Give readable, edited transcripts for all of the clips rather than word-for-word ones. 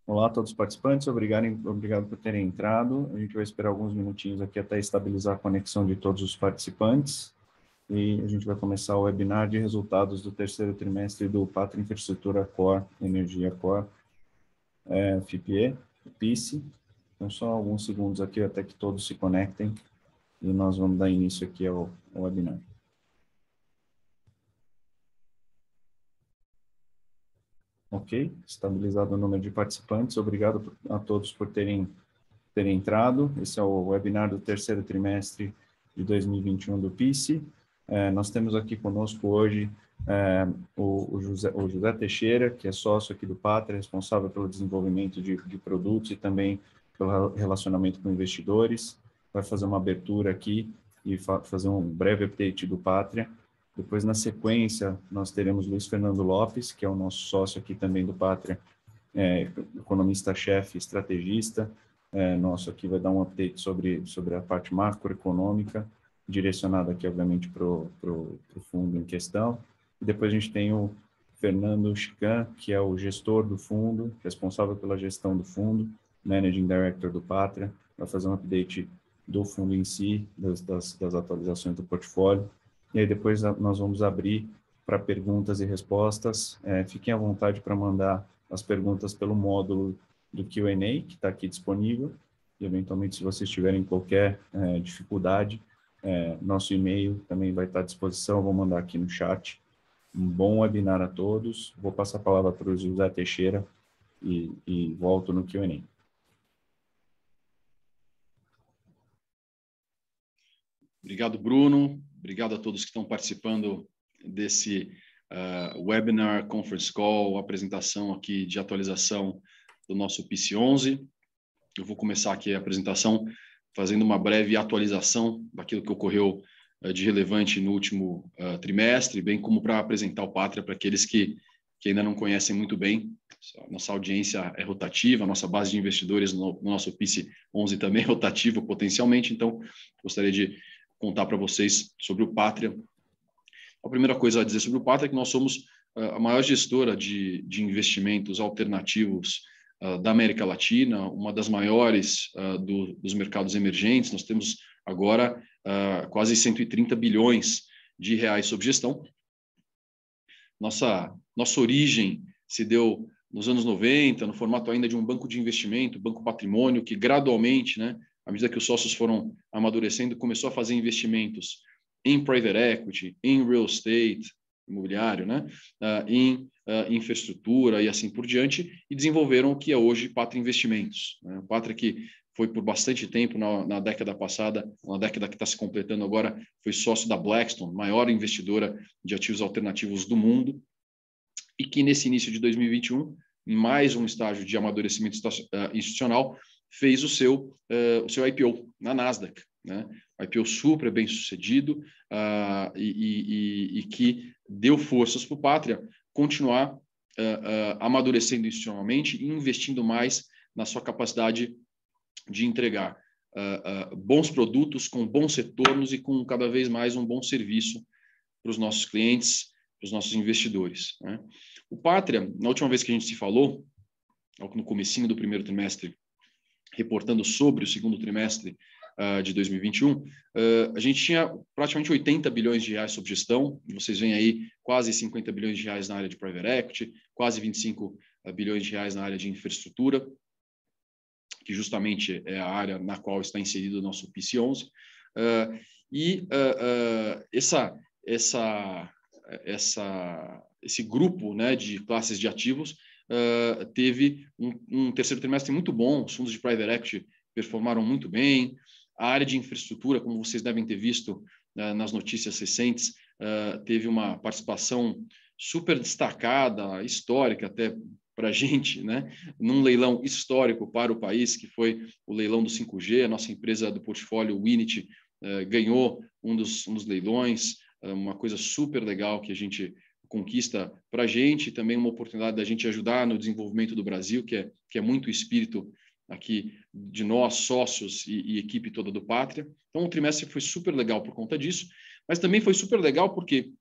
Olá a todos os participantes, obrigado por terem entrado. A gente vai esperar alguns minutinhos aqui até estabilizar a conexão de todos os participantes e a gente vai começar o webinar de resultados do terceiro trimestre do Pátria Infraestrutura Core, Energia Core, FIPE, PICE. Então, só alguns segundos aqui até que todos se conectem e nós vamos dar início aqui ao webinar. Ok, estabilizado o número de participantes, obrigado a todos por terem entrado. Esse é o webinar do terceiro trimestre de 2021 do PICE. Nós temos aqui conosco hoje o José Teixeira, que é sócio aqui do Pátria, responsável pelo desenvolvimento de produtos e também pelo relacionamento com investidores. Vai fazer uma abertura aqui e fazer um breve update do Pátria. Depois, na sequência, nós teremos Luiz Fernando Lopes, que é o nosso sócio aqui também do Pátria, economista-chefe, estrategista, nosso aqui vai dar um update sobre a parte macroeconômica, direcionada aqui, obviamente, para o fundo em questão. E depois a gente tem o Fernando Chican, que é o gestor do fundo, responsável pela gestão do fundo, Managing Director do Pátria, vai fazer um update do fundo em si, das atualizações do portfólio. E aí depois nós vamos abrir para perguntas e respostas. Fiquem à vontade para mandar as perguntas pelo módulo do Q&A, que está aqui disponível, e eventualmente, se vocês tiverem qualquer dificuldade, nosso e-mail também vai estar à disposição, eu vou mandar aqui no chat. Um bom webinar a todos, vou passar a palavra para o José Teixeira e volto no Q&A. Obrigado, Bruno. Obrigado a todos que estão participando desse webinar, conference call, apresentação aqui de atualização do nosso PICE 11. Eu vou começar aqui a apresentação fazendo uma breve atualização daquilo que ocorreu de relevante no último trimestre, bem como para apresentar o Pátria para aqueles que ainda não conhecem muito bem. Nossa audiência é rotativa, a nossa base de investidores no nosso PICE 11 também é rotativa potencialmente, então gostaria de contar para vocês sobre o Pátria. A primeira coisa a dizer sobre o Pátria é que nós somos a maior gestora de investimentos alternativos da América Latina, uma das maiores dos mercados emergentes. Nós temos agora quase 130 bilhões de reais sob gestão. Nossa origem se deu nos anos 90, no formato ainda de um banco de investimento, Banco Patrimônio, que gradualmente, né, à medida que os sócios foram amadurecendo, começou a fazer investimentos em private equity, em real estate, imobiliário, né, em infraestrutura e assim por diante, e desenvolveram o que é hoje Pátria Investimentos. Né? Pátria que foi por bastante tempo, na década passada, na década que está se completando agora, foi sócio da Blackstone, maior investidora de ativos alternativos do mundo, e que nesse início de 2021, em mais um estágio de amadurecimento institucional, fez o seu IPO na Nasdaq, né? IPO super bem sucedido e que deu forças para o Pátria continuar amadurecendo institucionalmente e investindo mais na sua capacidade de entregar bons produtos com bons retornos e com cada vez mais um bom serviço para os nossos clientes, para os nossos investidores. Né? O Pátria, na última vez que a gente se falou, no comecinho do primeiro trimestre, reportando sobre o segundo trimestre de 2021, a gente tinha praticamente 80 bilhões de reais sob gestão. Vocês veem aí quase 50 bilhões de reais na área de private equity, quase 25 bilhões de reais na área de infraestrutura, que justamente é a área na qual está inserido o nosso PICE 11. Esse grupo, né, de classes de ativos teve um terceiro trimestre muito bom. Os fundos de private equity performaram muito bem. A área de infraestrutura, como vocês devem ter visto nas notícias recentes, teve uma participação super destacada, histórica até para a gente, né, num leilão histórico para o país, que foi o leilão do 5G. A nossa empresa do portfólio, o Winit, ganhou um dos leilões, uma coisa super legal que a gente conquista para a gente, também uma oportunidade da gente ajudar no desenvolvimento do Brasil, que é muito o espírito aqui de nós, sócios e equipe toda do Pátria. Então, o trimestre foi super legal por conta disso, mas também foi super legal porque,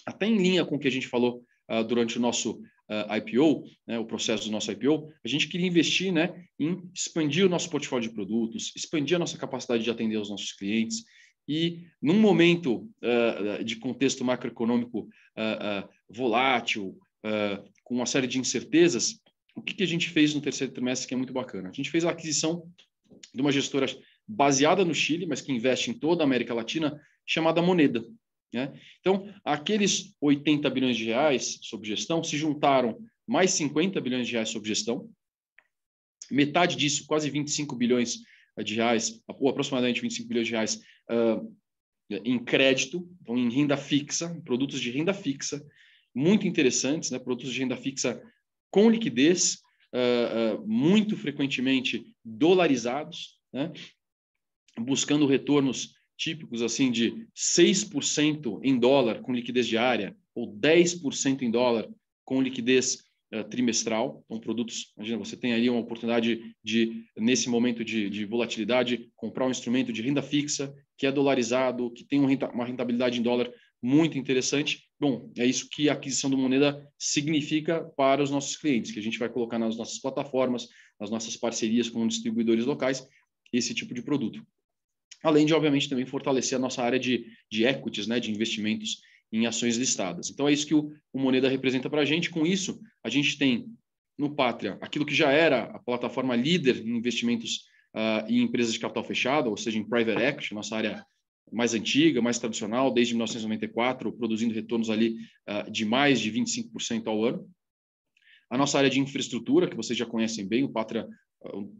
até em linha com o que a gente falou durante o nosso IPO, né, o processo do nosso IPO, a gente queria investir, né, em expandir o nosso portfólio de produtos, expandir a nossa capacidade de atender os nossos clientes. E num momento de contexto macroeconômico volátil, com uma série de incertezas, o que a gente fez no terceiro trimestre que é muito bacana? A gente fez a aquisição de uma gestora baseada no Chile, mas que investe em toda a América Latina, chamada Moneda. Né? Então, aqueles 80 bilhões de reais sob gestão se juntaram mais 50 bilhões de reais sob gestão. Metade disso, quase 25 bilhões de reais, ou aproximadamente 25 bilhões de reais em crédito, então em renda fixa, produtos de renda fixa, muito interessantes, né? Produtos de renda fixa com liquidez, muito frequentemente dolarizados, né? Buscando retornos típicos assim de 6% em dólar com liquidez diária ou 10% em dólar com liquidez trimestral. Então, produtos, imagina, você tem ali uma oportunidade de, nesse momento de volatilidade, comprar um instrumento de renda fixa que é dolarizado, que tem uma rentabilidade em dólar muito interessante. Bom, é isso que a aquisição do Moneda significa para os nossos clientes, que a gente vai colocar nas nossas plataformas, nas nossas parcerias com distribuidores locais, esse tipo de produto. Além de, obviamente, também fortalecer a nossa área de equities, né, de investimentos em ações listadas. Então, é isso que o Moneda representa para a gente. Com isso, a gente tem no Pátria aquilo que já era a plataforma líder em investimentos em empresas de capital fechado, ou seja, em private equity, nossa área mais antiga, mais tradicional, desde 1994, produzindo retornos ali de mais de 25% ao ano. A nossa área de infraestrutura, que vocês já conhecem bem, o Pátria,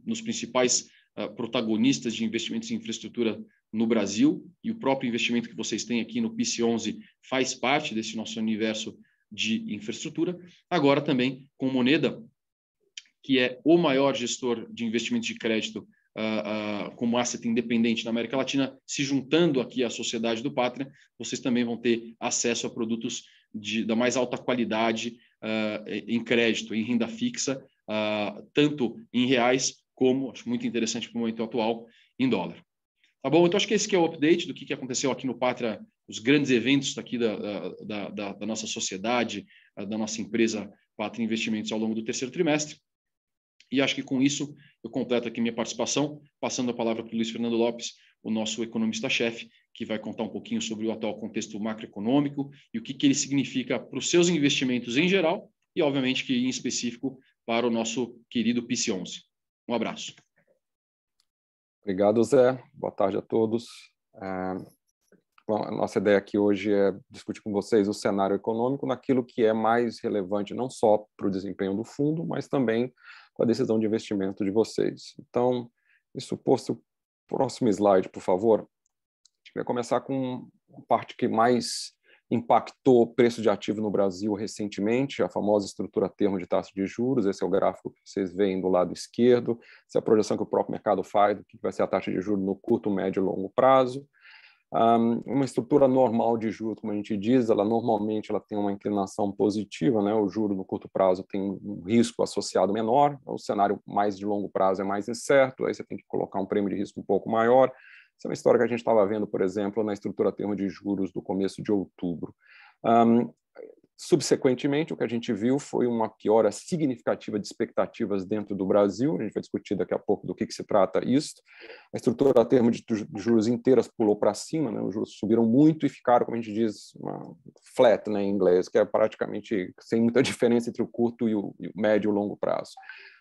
nos principais protagonistas de investimentos em infraestrutura no Brasil, e o próprio investimento que vocês têm aqui no PIC11 faz parte desse nosso universo de infraestrutura. Agora também com Moneda, que é o maior gestor de investimentos de crédito como asset independente na América Latina, se juntando aqui à sociedade do Pátria, vocês também vão ter acesso a produtos da mais alta qualidade em crédito, em renda fixa, tanto em reais como, acho muito interessante para o momento atual, em dólar. Tá bom? Então, acho que esse que é o update do que aconteceu aqui no Pátria, os grandes eventos aqui da nossa sociedade, da nossa empresa Pátria Investimentos ao longo do terceiro trimestre. E acho que com isso eu completo aqui minha participação, passando a palavra para o Luiz Fernando Lopes, o nosso economista-chefe, que vai contar um pouquinho sobre o atual contexto macroeconômico e o que ele significa para os seus investimentos em geral e, obviamente, que em específico para o nosso querido PIC11. Um abraço. Obrigado, Zé. Boa tarde a todos. Bom, a nossa ideia aqui hoje é discutir com vocês o cenário econômico naquilo que é mais relevante não só para o desempenho do fundo, mas também com a decisão de investimento de vocês. Então, isso posto, próximo slide, por favor. A gente vai começar com a parte que mais impactou o preço de ativo no Brasil recentemente, a famosa estrutura termo de taxa de juros. Esse é o gráfico que vocês veem do lado esquerdo. Essa é a projeção que o próprio mercado faz do que vai ser a taxa de juros no curto, médio e longo prazo. Uma estrutura normal de juros, como a gente diz, ela normalmente tem uma inclinação positiva, né? O juro no curto prazo tem um risco associado menor, o cenário mais de longo prazo é mais incerto, aí você tem que colocar um prêmio de risco um pouco maior. Essa é uma história que a gente estava vendo, por exemplo, na estrutura termo de juros do começo de outubro. Subsequentemente, o que a gente viu foi uma piora significativa de expectativas dentro do Brasil. A gente vai discutir daqui a pouco do que se trata isso. A estrutura a termo de juros inteiras pulou para cima, né? Os juros subiram muito e ficaram, como a gente diz, flat, né, em inglês, que é praticamente sem muita diferença entre o curto e o médio e o longo prazo.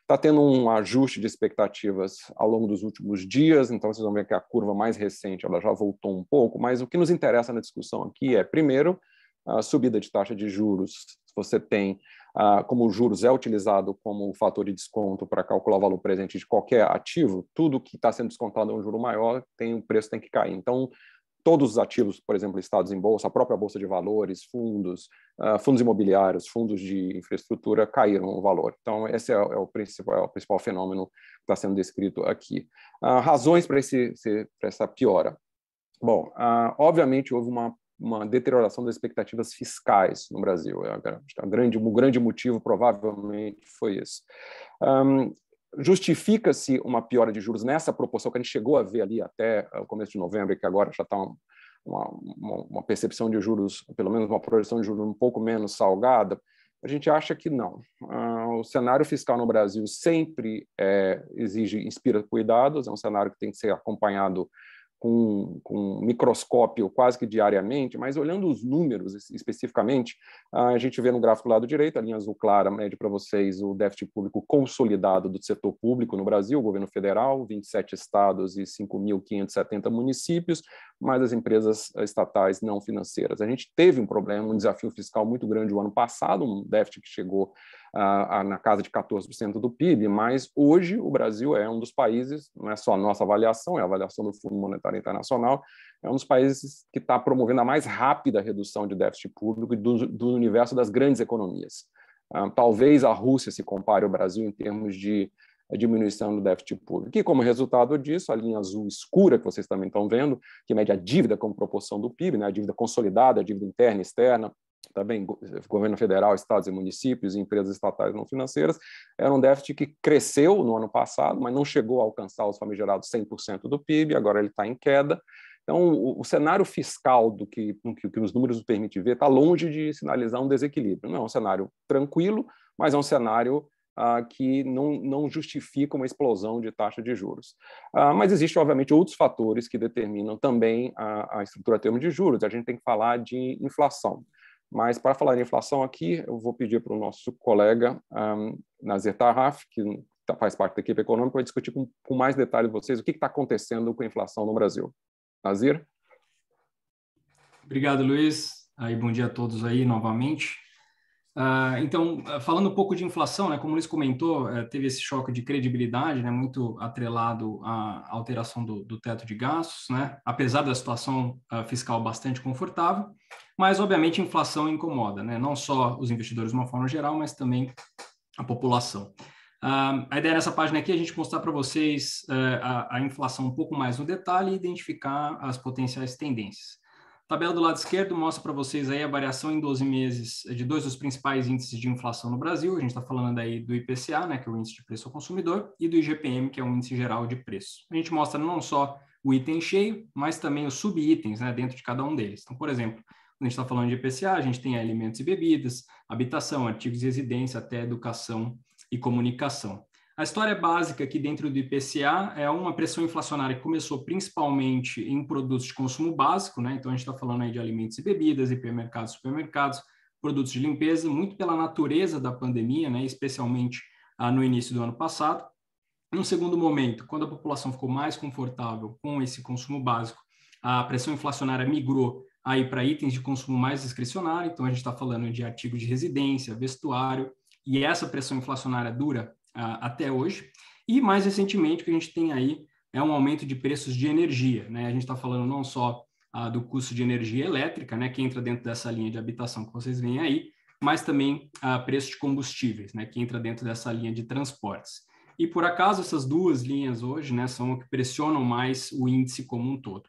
Está tendo um ajuste de expectativas ao longo dos últimos dias, então vocês vão ver que a curva mais recente ela já voltou um pouco, mas o que nos interessa na discussão aqui é, primeiro, a subida de taxa de juros. Você tem, como os juros é utilizado como fator de desconto para calcular o valor presente de qualquer ativo, tudo que está sendo descontado é um juro maior, o preço tem que cair. Então, todos os ativos, por exemplo, listados em bolsa, a própria bolsa de valores, fundos imobiliários, fundos de infraestrutura caíram o valor. Então, esse é o principal fenômeno que está sendo descrito aqui. Razões para essa piora. Bom, obviamente houve uma deterioração das expectativas fiscais no Brasil. O grande motivo provavelmente foi esse. Justifica-se uma piora de juros nessa proporção que a gente chegou a ver ali até o começo de novembro, e que agora já está uma percepção de juros, pelo menos uma projeção de juros um pouco menos salgada, A gente acha que não. O cenário fiscal no Brasil sempre inspira cuidados, é um cenário que tem que ser acompanhado com um microscópio quase que diariamente, mas olhando os números especificamente, a gente vê no gráfico do lado direito, a linha azul clara mede para vocês o déficit público consolidado do setor público no Brasil, o governo federal, 27 estados e 5.570 municípios, mais as empresas estatais não financeiras. A gente teve um problema, um desafio fiscal muito grande o ano passado, um déficit que chegou na casa de 14% do PIB, mas hoje o Brasil é um dos países, não é só a nossa avaliação, é a avaliação do Fundo Monetário Internacional, é um dos países que está promovendo a mais rápida redução de déficit público do universo das grandes economias. Talvez a Rússia se compare ao Brasil em termos de diminuição do déficit público. E como resultado disso, a linha azul escura que vocês também estão vendo, que mede a dívida como proporção do PIB, né, a dívida consolidada, a dívida interna e externa, também governo federal, estados e municípios e empresas estatais não financeiras, era um déficit que cresceu no ano passado, mas não chegou a alcançar os famigerados 100% do PIB, agora ele está em queda. Então, o cenário fiscal do que os números nos permitem ver está longe de sinalizar um desequilíbrio. Não é um cenário tranquilo, mas é um cenário que não justifica uma explosão de taxa de juros. Mas existem, obviamente, outros fatores que determinam também a estrutura a termo de juros. A gente tem que falar de inflação. Mas, para falar de inflação aqui, eu vou pedir para o nosso colega Nazir Tarraf, que faz parte da equipe econômica, vai discutir com mais detalhe vocês o que está acontecendo com a inflação no Brasil. Nazir? Obrigado, Luiz. Bom dia a todos aí novamente. Então, falando um pouco de inflação, né, como o Luiz comentou, teve esse choque de credibilidade, né, muito atrelado à alteração do teto de gastos, né, apesar da situação fiscal bastante confortável, mas, obviamente, a inflação incomoda, né, não só os investidores de uma forma geral, mas também a população. A ideia nessa página aqui é a gente mostrar para vocês a inflação um pouco mais no detalhe e identificar as potenciais tendências. A tabela do lado esquerdo mostra para vocês aí a variação em 12 meses de dois dos principais índices de inflação no Brasil. A gente está falando aí do IPCA, né, que é o índice de preço ao consumidor, e do IGPM, que é o índice geral de preço. A gente mostra não só o item cheio, mas também os subitens, né, dentro de cada um deles. Então, por exemplo, quando a gente está falando de IPCA, a gente tem alimentos e bebidas, habitação, artigos de residência, até educação e comunicação. A história básica aqui dentro do IPCA é uma pressão inflacionária que começou principalmente em produtos de consumo básico, né? Então a gente está falando aí de alimentos e bebidas, hipermercados, supermercados, produtos de limpeza, muito pela natureza da pandemia, né? Especialmente no início do ano passado. Num segundo momento, quando a população ficou mais confortável com esse consumo básico, a pressão inflacionária migrou aí para itens de consumo mais discricionário, então a gente está falando de artigo de residência, vestuário, e essa pressão inflacionária dura até hoje. E, mais recentemente, o que a gente tem aí é um aumento de preços de energia, né? A gente está falando não só do custo de energia elétrica, né, que entra dentro dessa linha de habitação que vocês veem aí, mas também preço de combustíveis, né, que entra dentro dessa linha de transportes. E, por acaso, essas duas linhas hoje, né, são o que pressionam mais o índice como um todo.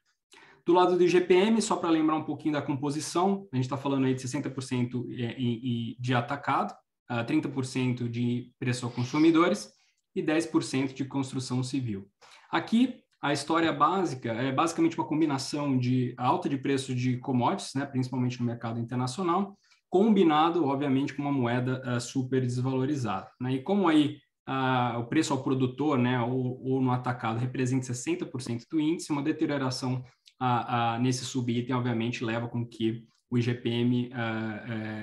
Do lado do IGPM, só para lembrar um pouquinho da composição, a gente está falando aí de 60% de atacado, 30% de preço a consumidores e 10% de construção civil. Aqui, a história básica é basicamente uma combinação de alta de preço de commodities, né, principalmente no mercado internacional, combinado, obviamente, com uma moeda super desvalorizada, né? E como aí o preço ao produtor, né, ou no atacado representa 60% do índice, uma deterioração nesse subitem, obviamente, leva com que o IGPM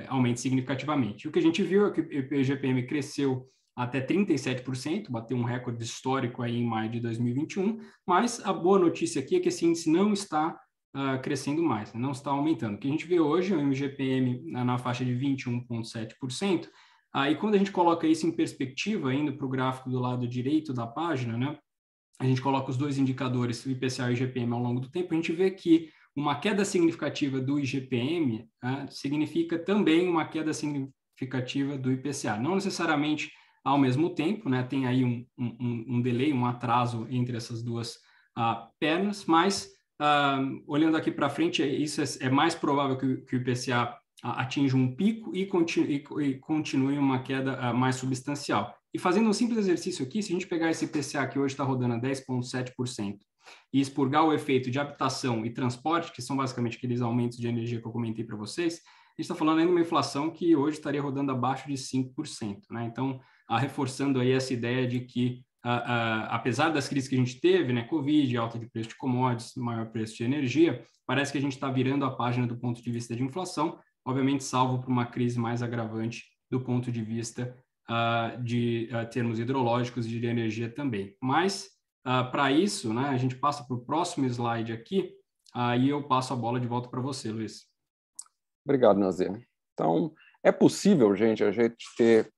aumente significativamente. O que a gente viu é que o IGPM cresceu até 37%, bateu um recorde histórico aí em maio de 2021, mas a boa notícia aqui é que esse índice não está crescendo mais, não está aumentando. O que a gente vê hoje é um IGPM na faixa de 21,7%, e quando a gente coloca isso em perspectiva, indo para o gráfico do lado direito da página, né, a gente coloca os dois indicadores, o IPCA e o IGPM, ao longo do tempo, a gente vê que uma queda significativa do IGPM significa também uma queda significativa do IPCA. Não necessariamente ao mesmo tempo, né? Tem aí um delay, um atraso entre essas duas pernas, mas olhando aqui para frente, isso é mais provável que o IPCA atinja um pico e continue uma queda mais substancial. E fazendo um simples exercício aqui, se a gente pegar esse IPCA que hoje está rodando a 10,7%, e expurgar o efeito de habitação e transporte, que são basicamente aqueles aumentos de energia que eu comentei para vocês, gente está falando ainda de uma inflação que hoje estaria rodando abaixo de 5%, né? Então, reforçando aí essa ideia de que, apesar das crises que a gente teve, né, Covid, alta de preço de commodities, maior preço de energia, parece que a gente está virando a página do ponto de vista de inflação, obviamente salvo por uma crise mais agravante do ponto de vista de termos hidrológicos e de energia também. Mas, para isso, né, a gente passa para o próximo slide aqui, aí eu passo a bola de volta para você, Luiz. Obrigado, Nazir. Então, é possível, gente, a gente ter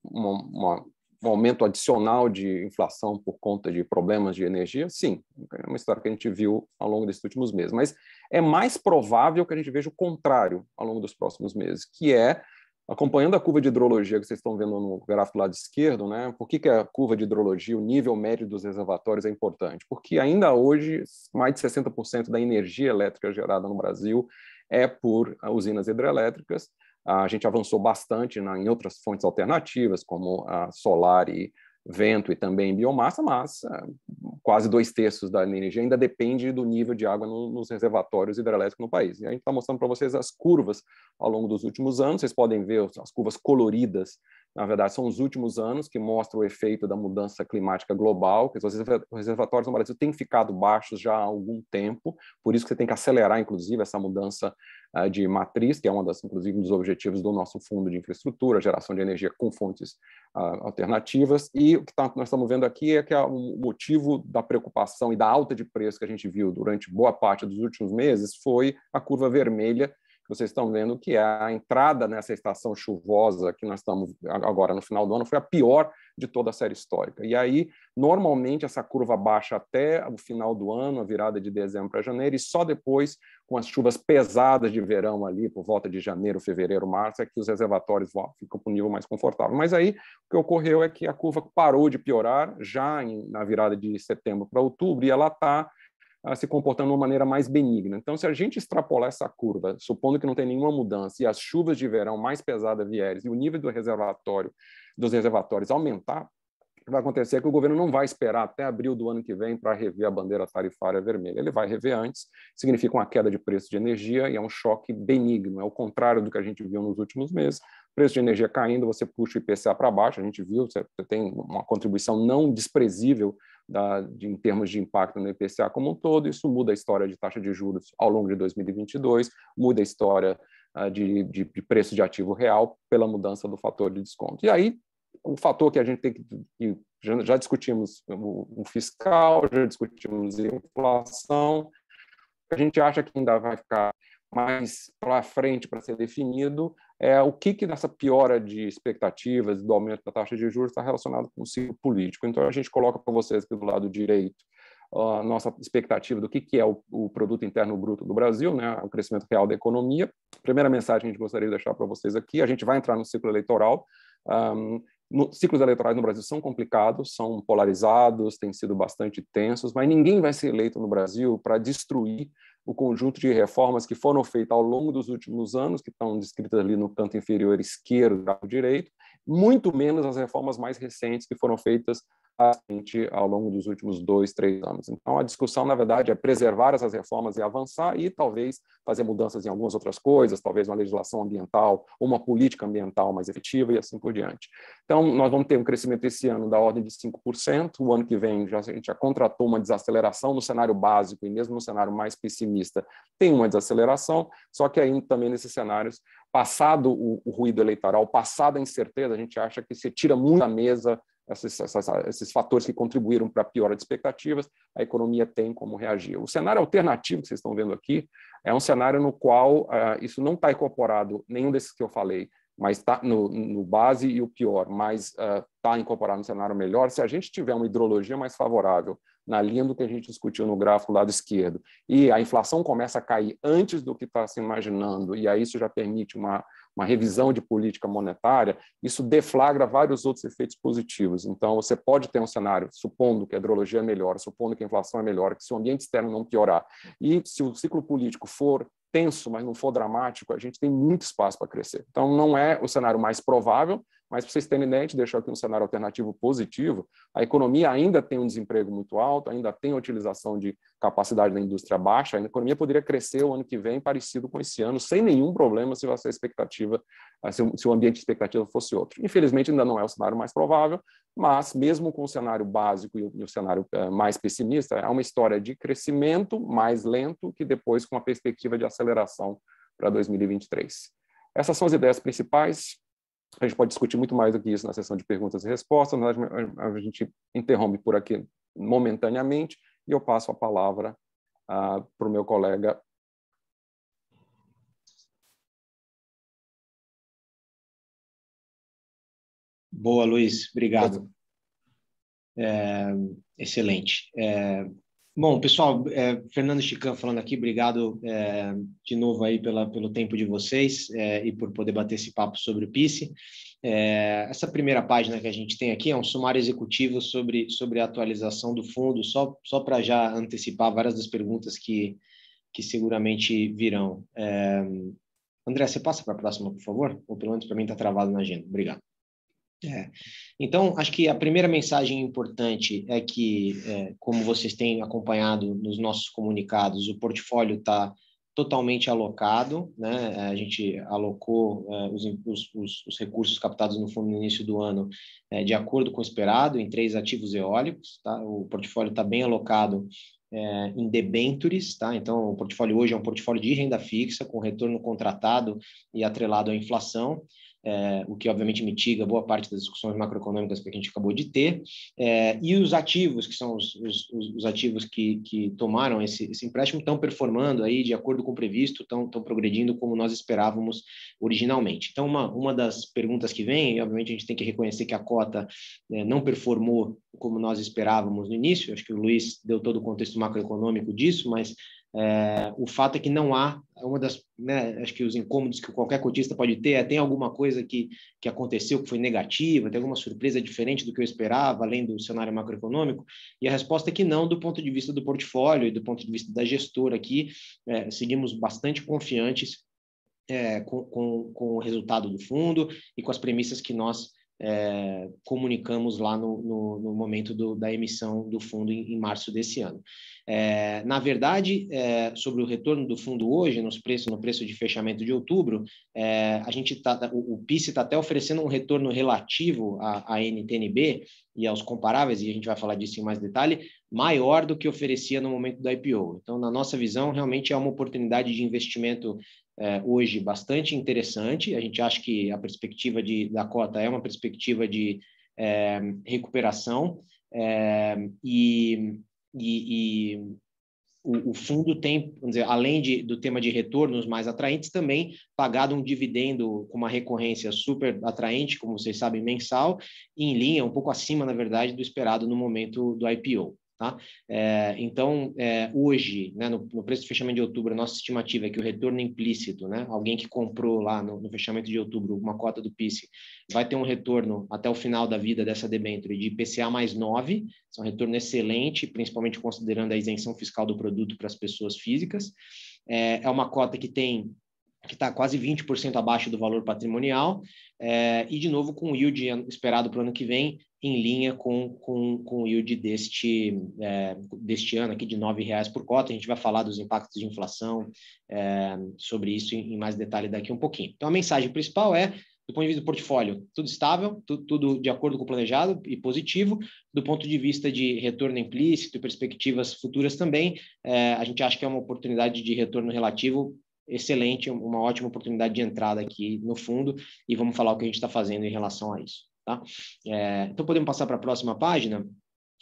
um aumento adicional de inflação por conta de problemas de energia? Sim, é uma história que a gente viu ao longo desses últimos meses, mas é mais provável que a gente veja o contrário ao longo dos próximos meses, que é, acompanhando a curva de hidrologia que vocês estão vendo no gráfico do lado esquerdo, né? Por que a curva de hidrologia, o nível médio dos reservatórios é importante? Porque ainda hoje, mais de 60% da energia elétrica gerada no Brasil é por usinas hidrelétricas. A gente avançou bastante em outras fontes alternativas, como a solar e vento e também biomassa, mas quase 2/3 da energia ainda depende do nível de água nos reservatórios hidrelétricos no país. E a gente está mostrando para vocês as curvas ao longo dos últimos anos. Vocês podem ver as curvas coloridas. Na verdade, são os últimos anos que mostram o efeito da mudança climática global, que os reservatórios no Brasil têm ficado baixos já há algum tempo, por isso que você tem que acelerar, inclusive, essa mudança de matriz, que é inclusive, um dos objetivos do nosso fundo de infraestrutura, geração de energia com fontes alternativas. E o que nós estamos vendo aqui é que o motivo da preocupação e da alta de preço que a gente viu durante boa parte dos últimos meses foi a curva vermelha, que vocês estão vendo, que é a entrada nessa estação chuvosa que nós estamos agora no final do ano, foi a pior de toda a série histórica. E aí, normalmente, essa curva baixa até o final do ano, a virada de dezembro para janeiro, e só depois, com as chuvas pesadas de verão ali, por volta de janeiro, fevereiro, março, é que os reservatórios ficam para um nível mais confortável. Mas aí, o que ocorreu é que a curva parou de piorar já na virada de setembro para outubro, e ela está se comportando de uma maneira mais benigna. Então, se a gente extrapolar essa curva, supondo que não tem nenhuma mudança, e as chuvas de verão mais pesadas vierem, e o nível dos reservatórios aumentar, o que vai acontecer é que o governo não vai esperar até abril do ano que vem para rever a bandeira tarifária vermelha. Ele vai rever antes, significa uma queda de preço de energia e é um choque benigno, é o contrário do que a gente viu nos últimos meses. Preço de energia caindo, você puxa o IPCA para baixo, a gente viu, você tem uma contribuição não desprezível em termos de impacto no IPCA como um todo. Isso muda a história de taxa de juros ao longo de 2022, muda a história de preço de ativo real pela mudança do fator de desconto. E aí, o fator que a gente tem que já discutimos o fiscal, já discutimos a inflação, a gente acha que ainda vai ficar mais para frente para ser definido é o que nessa piora de expectativas do aumento da taxa de juros está relacionado com o ciclo político. Então, a gente coloca para vocês aqui do lado direito a nossa expectativa do que é o produto interno bruto do Brasil, né, o crescimento real da economia. Primeira mensagem que a gente gostaria de deixar para vocês aqui, a gente vai entrar no ciclo eleitoral. Ciclos eleitorais no Brasil são complicados, são polarizados, têm sido bastante tensos, mas ninguém vai ser eleito no Brasil para destruir o conjunto de reformas que foram feitas ao longo dos últimos anos, que estão descritas ali no canto inferior esquerdo do direito, muito menos as reformas mais recentes que foram feitas ao longo dos últimos 2, 3 anos. Então, a discussão, na verdade, é preservar essas reformas e avançar e talvez fazer mudanças em algumas outras coisas, talvez uma legislação ambiental, uma política ambiental mais efetiva e assim por diante. Então, nós vamos ter um crescimento esse ano da ordem de 5%, o ano que vem a gente já contratou uma desaceleração no cenário básico e mesmo no cenário mais pessimista tem uma desaceleração, só que ainda também nesses cenários, passado o ruído eleitoral, passada a incerteza, a gente acha que se tira muito da mesa esses fatores que contribuíram para a piora de expectativas, a economia tem como reagir. O cenário alternativo que vocês estão vendo aqui é um cenário no qual isso não está incorporado, nenhum desses que eu falei, mas está no base e o pior, mas está incorporado no cenário melhor. Se a gente tiver uma hidrologia mais favorável, na linha do que a gente discutiu no gráfico do lado esquerdo, e a inflação começa a cair antes do que está se imaginando, e aí isso já permite uma revisão de política monetária, isso deflagra vários outros efeitos positivos. Então, você pode ter um cenário, supondo que a hidrologia é melhor, supondo que a inflação é melhor, que se o ambiente externo não piorar, e se o ciclo político for tenso, mas não for dramático, a gente tem muito espaço para crescer. Então, não é o cenário mais provável, Mas, para vocês terem ideia, a gente deixou aqui um cenário alternativo positivo. A economia ainda tem um desemprego muito alto, ainda tem a utilização de capacidade da indústria baixa, a economia poderia crescer o ano que vem parecido com esse ano, sem nenhum problema se a expectativa, se o ambiente de expectativa fosse outro. Infelizmente, ainda não é o cenário mais provável, mas mesmo com o cenário básico e o cenário mais pessimista, é uma história de crescimento mais lento que depois com uma perspectiva de aceleração para 2023. Essas são as ideias principais. A gente pode discutir muito mais do que isso na sessão de perguntas e respostas, mas a gente interrompe por aqui momentaneamente e eu passo a palavra para o meu colega. Boa, Luiz. Obrigado. Excelente. Bom, pessoal, Fernando Chican falando aqui, obrigado de novo aí pelo tempo de vocês e por poder bater esse papo sobre o PICE. Essa primeira página que a gente tem aqui é um sumário executivo sobre a atualização do fundo, só para já antecipar várias das perguntas que seguramente virão. André, você passa para a próxima, por favor? Ou pelo menos para mim está travado na agenda. Obrigado. Então, acho que a primeira mensagem importante é que, como vocês têm acompanhado nos nossos comunicados, o portfólio está totalmente alocado, né? A gente alocou os recursos captados no fundo no início do ano de acordo com o esperado em 3 ativos eólicos, tá? O portfólio está bem alocado em debentures, tá? Então, o portfólio hoje é um portfólio de renda fixa com retorno contratado e atrelado à inflação. O que obviamente mitiga boa parte das discussões macroeconômicas que a gente acabou de ter, e os ativos, que são os ativos que tomaram esse empréstimo, estão performando aí de acordo com o previsto, estão progredindo como nós esperávamos originalmente. Então, uma das perguntas que vem, e obviamente a gente tem que reconhecer que a cota não performou como nós esperávamos no início, acho que o Luiz deu todo o contexto macroeconômico disso, mas o fato é que não há, uma das, né, acho que os incômodos que qualquer cotista pode ter tem alguma coisa que aconteceu que foi negativa, tem alguma surpresa diferente do que eu esperava, além do cenário macroeconômico, e a resposta é que não, do ponto de vista do portfólio e do ponto de vista da gestora aqui, seguimos bastante confiantes com o resultado do fundo e com as premissas que nós comunicamos lá no momento da emissão do fundo em março desse ano. Na verdade, sobre o retorno do fundo hoje, no preço de fechamento de outubro, o PICE está até oferecendo um retorno relativo à NTNB e aos comparáveis, e a gente vai falar disso em mais detalhe, maior do que oferecia no momento do IPO. Então, na nossa visão, realmente é uma oportunidade de investimento hoje bastante interessante. A gente acha que a perspectiva da cota é uma perspectiva de recuperação e o fundo tem, vamos dizer, além do tema de retornos mais atraentes, também pagado um dividendo com uma recorrência super atraente, como vocês sabem, mensal, em linha, um pouco acima, na verdade, do esperado no momento do IPO. Tá? Então, hoje, né, no preço de fechamento de outubro, a nossa estimativa é que o retorno implícito, né, alguém que comprou lá no fechamento de outubro uma cota do PICE, vai ter um retorno até o final da vida dessa debênture de IPCA mais 9, é um retorno excelente, principalmente considerando a isenção fiscal do produto para as pessoas físicas. É uma cota que está quase 20% abaixo do valor patrimonial, e, de novo, com o yield esperado para o ano que vem, em linha com o yield deste ano aqui de R$9 por cota. A gente vai falar dos impactos de inflação, sobre isso em mais detalhe daqui um pouquinho. Então, a mensagem principal do ponto de vista do portfólio, tudo estável, tudo de acordo com o planejado e positivo. Do ponto de vista de retorno implícito e perspectivas futuras também, a gente acha que é uma oportunidade de retorno relativo excelente, uma ótima oportunidade de entrada aqui no fundo, e vamos falar o que a gente está fazendo em relação a isso. Tá? Então, podemos passar para a próxima página.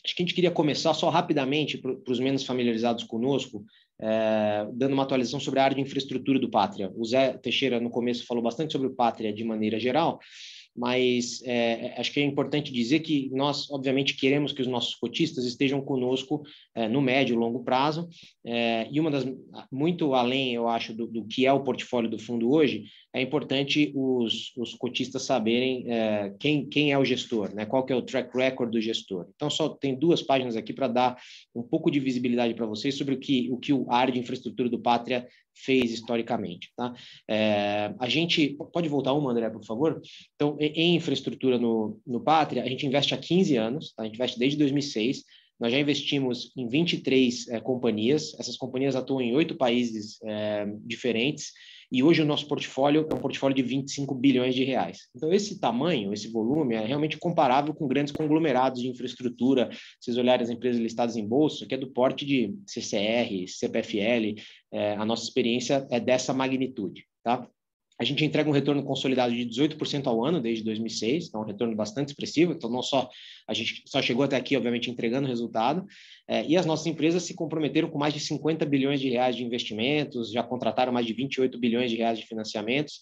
Acho que a gente queria começar só rapidamente, para os menos familiarizados conosco, dando uma atualização sobre a área de infraestrutura do Pátria. O Zé Teixeira, no começo, falou bastante sobre o Pátria de maneira geral, mas acho que é importante dizer que nós, obviamente, queremos que os nossos cotistas estejam conosco no médio e longo prazo, e muito além, eu acho, do que é o portfólio do fundo hoje, é importante os cotistas saberem quem é o gestor, né? Qual que é o track record do gestor. Então, só tem 2 páginas aqui para dar um pouco de visibilidade para vocês sobre o que a área de infraestrutura do Pátria fez historicamente. Tá? A gente... Pode voltar uma, André, por favor? Então, em infraestrutura no Pátria, a gente investe há 15 anos, tá? A gente investe desde 2006. Nós já investimos em 23 companhias. Essas companhias atuam em 8 países diferentes. E hoje o nosso portfólio é um portfólio de 25 bilhões de reais. Então, esse tamanho, esse volume é realmente comparável com grandes conglomerados de infraestrutura. Se vocês olharem as empresas listadas em bolsa, que é do porte de CCR, CPFL, a nossa experiência é dessa magnitude, tá? A gente entrega um retorno consolidado de 18% ao ano desde 2006, então um retorno bastante expressivo. Então, não só a gente só chegou até aqui, obviamente, entregando resultado, e as nossas empresas se comprometeram com mais de 50 bilhões de reais de investimentos, já contrataram mais de 28 bilhões de reais de financiamentos.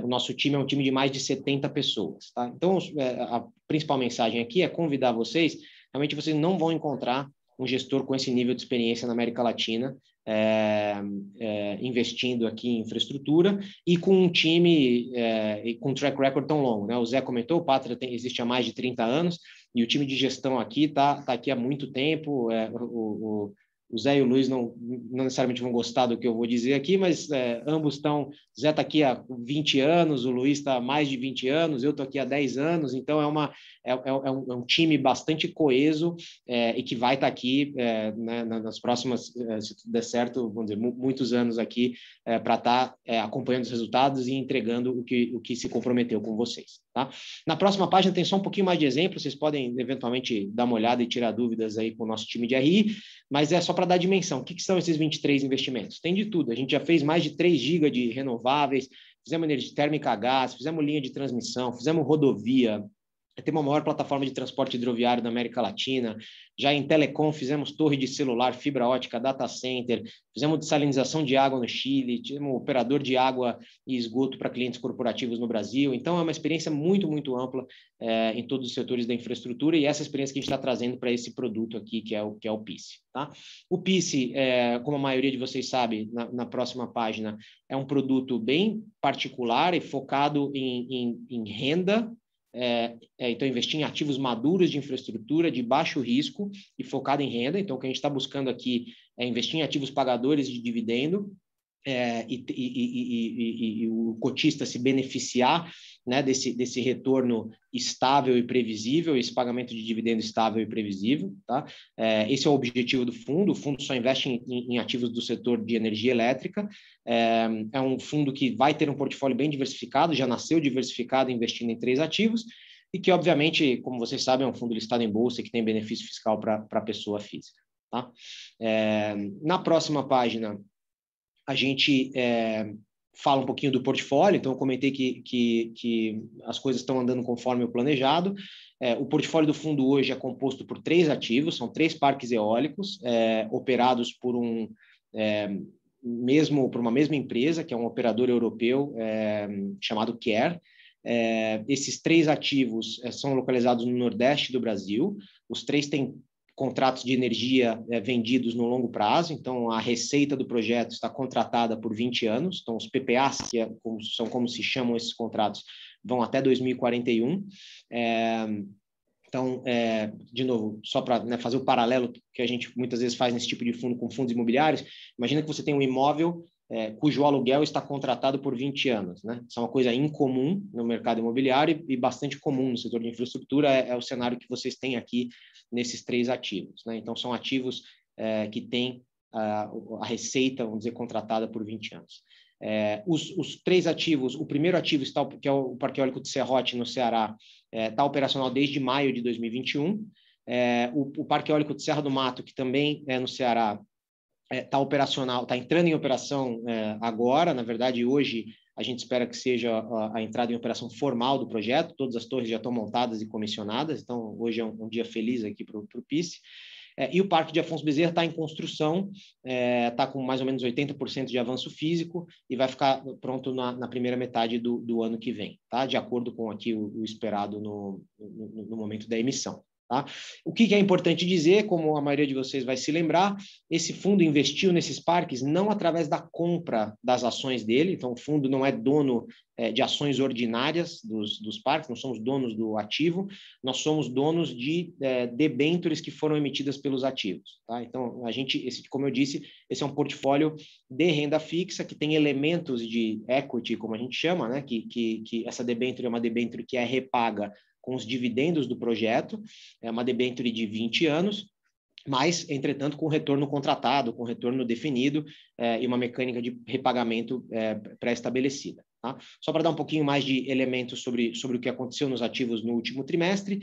O nosso time é um time de mais de 70 pessoas, tá? Então, a principal mensagem aqui é convidar vocês, realmente vocês não vão encontrar um gestor com esse nível de experiência na América Latina, investindo aqui em infraestrutura e com um time e com um track record tão longo, né? O Zé comentou, o Pátria existe há mais de 30 anos e o time de gestão aqui está aqui há muito tempo. O Zé e o Luiz não necessariamente vão gostar do que eu vou dizer aqui, mas ambos estão... O Zé está aqui há 20 anos, o Luiz está há mais de 20 anos, eu estou aqui há 10 anos, então é um time bastante coeso e que vai estar aqui né, nas próximas, se tudo der certo, vamos dizer, muitos anos aqui para estar acompanhando os resultados e entregando o que se comprometeu com vocês. Tá? Na próxima página tem só um pouquinho mais de exemplo, vocês podem eventualmente dar uma olhada e tirar dúvidas aí com o nosso time de RI, mas é só para dar dimensão. O que são esses 23 investimentos? Tem de tudo. A gente já fez mais de 3 GB de renováveis, fizemos energia térmica a gás, fizemos linha de transmissão, fizemos rodovia, tem uma maior plataforma de transporte hidroviário da América Latina. Já em telecom, fizemos torre de celular, fibra ótica, data center, fizemos dessalinização de água no Chile, tivemos operador de água e esgoto para clientes corporativos no Brasil. Então, é uma experiência muito, muito ampla em todos os setores da infraestrutura e essa experiência que a gente está trazendo para esse produto aqui, que é o PICE. Tá? O PICE, como a maioria de vocês sabe, na próxima página, é um produto bem particular e focado em renda. Então, investir em ativos maduros de infraestrutura de baixo risco e focado em renda. Então, o que a gente está buscando aqui é investir em ativos pagadores de dividendo e o cotista se beneficiar, né, desse retorno estável e previsível, esse pagamento de dividendo estável e previsível. Tá? Esse é o objetivo do fundo. O fundo só investe em ativos do setor de energia elétrica. É um fundo que vai ter um portfólio bem diversificado, já nasceu diversificado investindo em 3 ativos, e que, obviamente, como vocês sabem, é um fundo listado em bolsa e que tem benefício fiscal para a pessoa física. Tá? Na próxima página, a gente fala um pouquinho do portfólio. Então, eu comentei que as coisas estão andando conforme o planejado. O portfólio do fundo hoje é composto por 3 ativos, são 3 parques eólicos operados por uma mesma empresa, que é um operador europeu chamado Care. Esses 3 ativos são localizados no Nordeste do Brasil. Os 3 têm contratos de energia vendidos no longo prazo, então a receita do projeto está contratada por 20 anos, então os PPAs, são como se chamam esses contratos, vão até 2041. Então, de novo, só para fazer o paralelo que a gente muitas vezes faz nesse tipo de fundo com fundos imobiliários, imagina que você tem um imóvel cujo aluguel está contratado por 20 anos. Né? Isso é uma coisa incomum no mercado imobiliário e bastante comum no setor de infraestrutura, é o cenário que vocês têm aqui nesses 3 ativos. Né? Então, são ativos que têm a receita, vamos dizer, contratada por 20 anos. Os 3 ativos, o primeiro ativo, que é o Parque Eólico de Serrote, no Ceará, está operacional desde maio de 2021. O Parque Eólico de Serra do Mato, que também é no Ceará, está operacional, está entrando em operação agora. Na verdade, hoje a gente espera que seja a entrada em operação formal do projeto. Todas as torres já estão montadas e comissionadas, então hoje é um dia feliz aqui para o PICE. E o Parque de Afonso Bezerra está em construção, está com mais ou menos 80% de avanço físico e vai ficar pronto na primeira metade do ano que vem, tá? De acordo com aqui o esperado no momento da emissão. Tá? O que é importante dizer, como a maioria de vocês vai se lembrar, esse fundo investiu nesses parques não através da compra das ações dele, então o fundo não é dono de ações ordinárias dos parques, nós somos donos do ativo, nós somos donos de debêntures que foram emitidas pelos ativos. Tá? Então, como eu disse, esse é um portfólio de renda fixa que tem elementos de equity, como a gente chama, né? que essa debênture é uma debênture que é repaga com os dividendos do projeto, é uma debênture de 20 anos, mas, entretanto, com retorno contratado, com retorno definido e uma mecânica de repagamento pré-estabelecida. Tá? Só para dar um pouquinho mais de elementos sobre o que aconteceu nos ativos no último trimestre,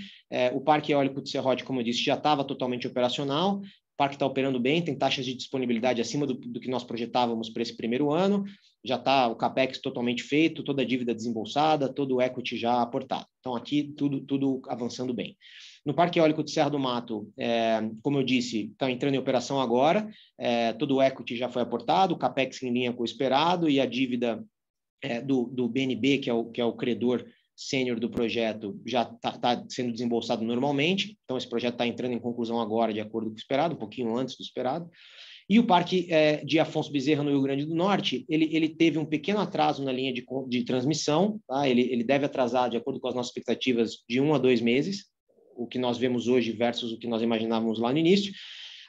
o Parque Eólico de Serrote, como eu disse, já estava totalmente operacional, o parque está operando bem, tem taxas de disponibilidade acima do que nós projetávamos para esse primeiro ano, já está o CAPEX totalmente feito, toda a dívida desembolsada, todo o equity já aportado. Então, aqui, tudo avançando bem. No Parque Eólico de Serra do Mato, como eu disse, está entrando em operação agora, todo o equity já foi aportado, o CAPEX em linha com o esperado e a dívida do BNB, que é o credor sênior do projeto, já está sendo desembolsado normalmente. Então, esse projeto está entrando em conclusão agora, de acordo com o esperado, um pouquinho antes do esperado. E o Parque de Afonso Bezerra, no Rio Grande do Norte, ele teve um pequeno atraso na linha de transmissão. Tá? Ele deve atrasar, de acordo com as nossas expectativas, de 1 a 2 meses, o que nós vemos hoje versus o que nós imaginávamos lá no início.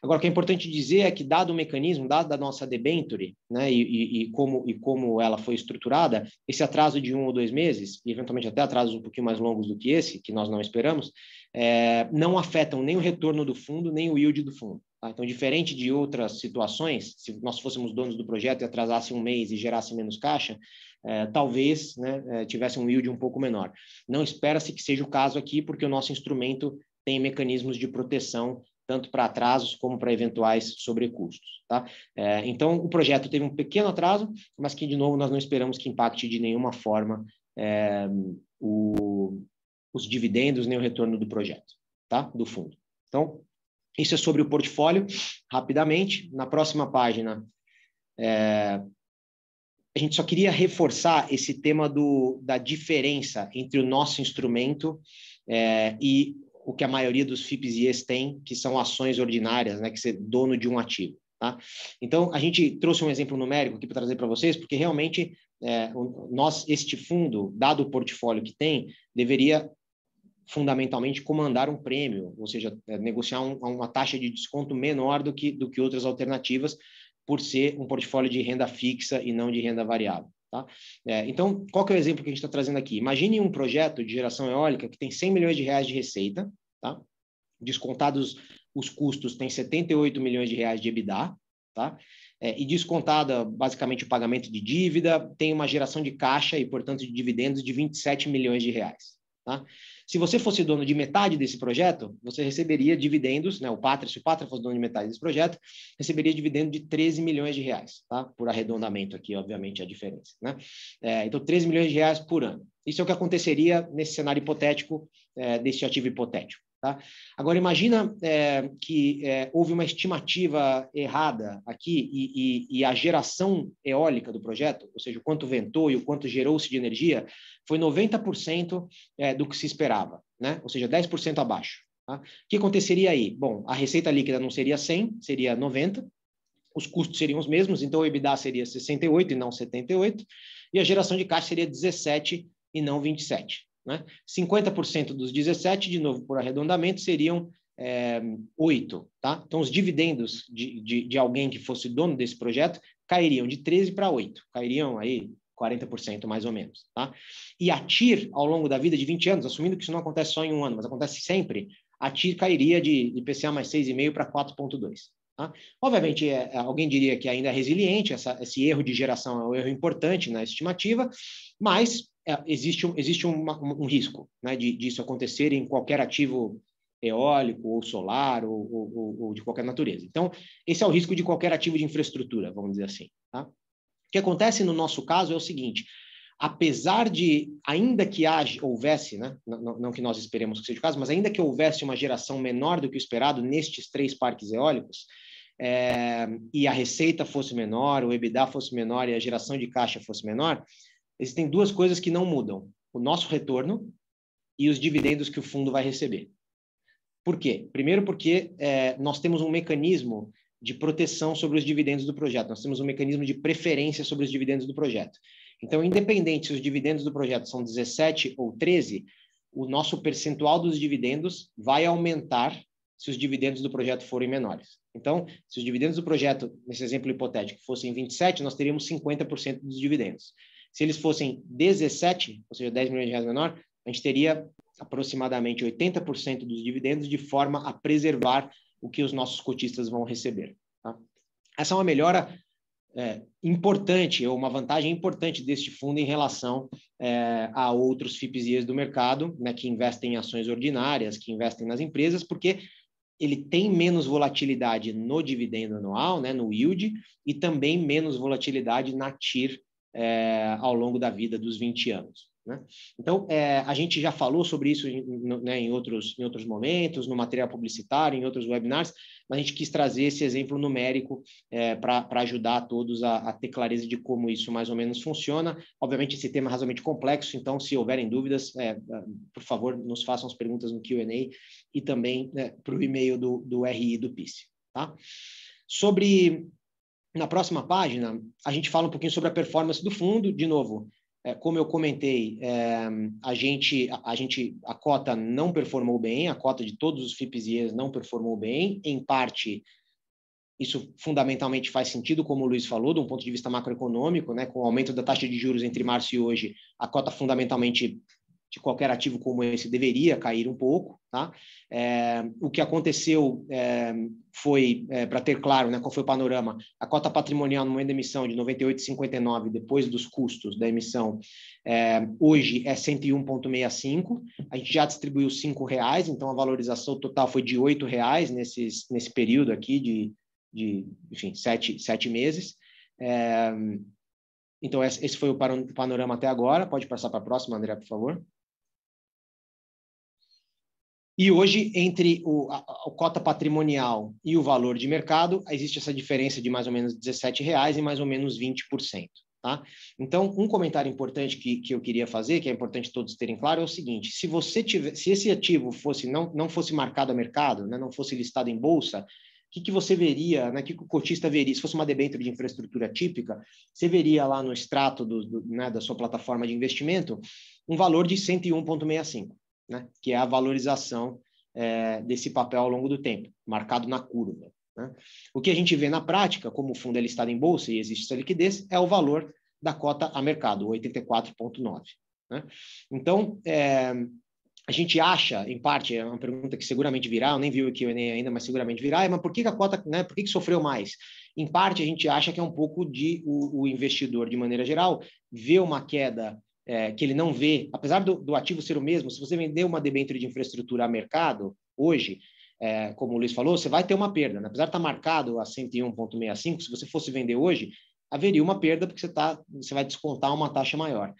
Agora, o que é importante dizer é que, dado o mecanismo, dado a nossa debenture, né, e como ela foi estruturada, esse atraso de 1 ou 2 meses, e eventualmente até atrasos um pouquinho mais longos do que esse, que nós não esperamos, não afetam nem o retorno do fundo, nem o yield do fundo. Tá? Então, diferente de outras situações, se nós fôssemos donos do projeto e atrasasse 1 mês e gerasse menos caixa, talvez, né, tivesse um yield um pouco menor. Não espera-se que seja o caso aqui, porque o nosso instrumento tem mecanismos de proteção tanto para atrasos como para eventuais sobrecustos. Tá? Então, o projeto teve um pequeno atraso, mas que, de novo, nós não esperamos que impacte de nenhuma forma os dividendos nem o retorno do projeto, tá? Do fundo. Então, isso é sobre o portfólio. Rapidamente, na próxima página, a gente só queria reforçar esse tema da diferença entre o nosso instrumento e o que a maioria dos FIPs e ES tem, que são ações ordinárias, né, que ser dono de um ativo. Tá? Então, a gente trouxe um exemplo numérico aqui para trazer para vocês, porque realmente este fundo, dado o portfólio que tem, deveria fundamentalmente comandar um prêmio, ou seja, negociar uma taxa de desconto menor do que outras alternativas, por ser um portfólio de renda fixa e não de renda variável. Tá? Então, qual que é o exemplo que a gente está trazendo aqui? Imagine um projeto de geração eólica que tem 100 milhões de reais de receita, tá? Descontados os custos, tem 78 milhões de reais de EBITDA, tá? E descontada basicamente o pagamento de dívida, tem uma geração de caixa e, portanto, de dividendos de 27 milhões de reais. Tá? Se você fosse dono de metade desse projeto, você receberia dividendos, né? Se o Pátria fosse dono de metade desse projeto, receberia dividendo de 13 milhões de reais, tá? Por arredondamento aqui, obviamente, a diferença, né? Então, 13 milhões de reais por ano. Isso é o que aconteceria nesse cenário hipotético, desse ativo hipotético. Tá? Agora, imagina que houve uma estimativa errada aqui e a geração eólica do projeto, ou seja, o quanto ventou e o quanto gerou-se de energia, foi 90% do que se esperava, né? Ou seja, 10% abaixo. Tá? O que aconteceria aí? Bom, a receita líquida não seria 100, seria 90, os custos seriam os mesmos, então o EBITDA seria 68 e não 78, e a geração de caixa seria 17 e não 27. Né? 50% dos 17, de novo, por arredondamento, seriam 8. Tá? Então, os dividendos de alguém que fosse dono desse projeto cairiam de 13 para 8. Cairiam aí 40% mais ou menos. Tá? E a TIR, ao longo da vida de 20 anos, assumindo que isso não acontece só em um ano, mas acontece sempre, a TIR cairia de IPCA mais 6,5 para 4,2. Tá? Obviamente, alguém diria que ainda é resiliente, esse erro de geração é um erro importante na estimativa, mas existe um risco, né, disso acontecer em qualquer ativo eólico ou solar ou de qualquer natureza. Então, esse é o risco de qualquer ativo de infraestrutura, vamos dizer assim. Tá? O que acontece no nosso caso é o seguinte: apesar de, ainda que houvesse, né, não que nós esperemos que seja o caso, mas ainda que houvesse uma geração menor do que o esperado nestes 3 parques eólicos, e a receita fosse menor, o EBITDA fosse menor e a geração de caixa fosse menor, existem 2 coisas que não mudam: o nosso retorno e os dividendos que o fundo vai receber. Por quê? Primeiro porque nós temos um mecanismo de proteção sobre os dividendos do projeto. Nós temos um mecanismo de preferência sobre os dividendos do projeto. Então, independente se os dividendos do projeto são 17 ou 13, o nosso percentual dos dividendos vai aumentar se os dividendos do projeto forem menores. Então, se os dividendos do projeto, nesse exemplo hipotético, fossem 27, nós teríamos 50% dos dividendos. Se eles fossem 17, ou seja, 10 milhões de reais menor, a gente teria aproximadamente 80% dos dividendos de forma a preservar o que os nossos cotistas vão receber. Tá? Essa é uma melhora importante, ou uma vantagem importante deste fundo em relação a outros FIPS do mercado, né, que investem em ações ordinárias, que investem nas empresas, porque ele tem menos volatilidade no dividendo anual, né, no yield, e também menos volatilidade na TIR ao longo da vida dos 20 anos. Né? Então, a gente já falou sobre isso em outros momentos, no material publicitário, em outros webinars, mas a gente quis trazer esse exemplo numérico para ajudar a todos a ter clareza de como isso mais ou menos funciona. Obviamente, esse tema é razoavelmente complexo, então, se houverem dúvidas, por favor, nos façam as perguntas no Q&A e também para o e-mail do RI do PICE. Tá? Na próxima página, a gente fala um pouquinho sobre a performance do fundo. De novo, como eu comentei, a cota não performou bem, a cota de todos os FIPS não performou bem. Em parte, isso fundamentalmente faz sentido, como o Luiz falou, de um ponto de vista macroeconômico, né? Com o aumento da taxa de juros entre março e hoje, a cota fundamentalmente de qualquer ativo como esse deveria cair um pouco. Tá? O que aconteceu foi, para ter claro, né, qual foi o panorama, a cota patrimonial no momento da emissão de 98,59, depois dos custos da emissão, hoje é 101,65, a gente já distribuiu R$5, então a valorização total foi de R$8 nesse período aqui enfim, 7 meses. Então, esse foi o panorama até agora. Pode passar para a próxima, André, por favor. E hoje, entre a cota patrimonial e o valor de mercado, existe essa diferença de mais ou menos R$17 e mais ou menos 20%. Tá? Então, um comentário importante que eu queria fazer, que é importante todos terem claro, é o seguinte: se esse ativo não fosse marcado a mercado, né, não fosse listado em bolsa, o que você veria, né, o que o cotista veria? Se fosse uma debênture de infraestrutura típica, você veria lá no extrato né, da sua plataforma de investimento um valor de 101,65. Né, que é a valorização desse papel ao longo do tempo, marcado na curva. Né? O que a gente vê na prática, como o fundo é listado em bolsa e existe essa liquidez, é o valor da cota a mercado, 84,9. Né? Então, a gente acha, em parte, é uma pergunta que seguramente virá, eu nem vi o Q&A ainda, mas seguramente virá, mas por que a cota, né, por que sofreu mais? Em parte, a gente acha que é um pouco de o investidor, de maneira geral, vê uma queda que ele não vê, apesar do ativo ser o mesmo. Se você vender uma debênture de infraestrutura a mercado, hoje, como o Luiz falou, você vai ter uma perda. Né? Apesar de estar marcado a 101,65, se você fosse vender hoje, haveria uma perda, porque você vai descontar uma taxa maior.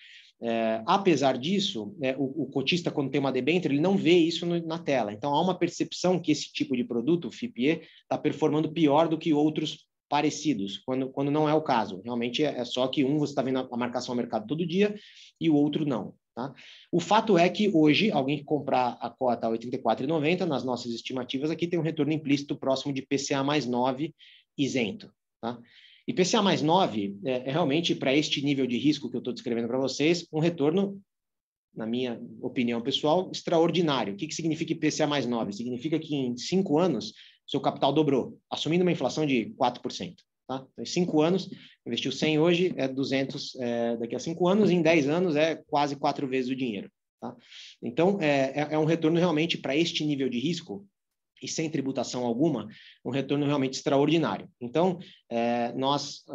Apesar disso, o cotista, quando tem uma debênture, ele não vê isso na tela. Então, há uma percepção que esse tipo de produto, o FIPE, está performando pior do que outros parecidos, quando não é o caso. Realmente é só que você está vendo a marcação ao mercado todo dia e o outro não. Tá? O fato é que hoje, alguém que comprar a cota a R$ 84,90, nas nossas estimativas aqui, tem um retorno implícito próximo de PCA mais 9 isento. Tá? E PCA mais 9 é realmente, para este nível de risco que eu estou descrevendo para vocês, um retorno, na minha opinião pessoal, extraordinário. O que significa IPCA mais 9? Significa que em 5 anos seu capital dobrou, assumindo uma inflação de 4%. Tá? Então, em 5 anos, investiu 100 hoje, 200 daqui a 5 anos, e em 10 anos é quase 4 vezes o dinheiro. Tá? Então, é um retorno realmente para este nível de risco, e sem tributação alguma, um retorno realmente extraordinário. Então, nós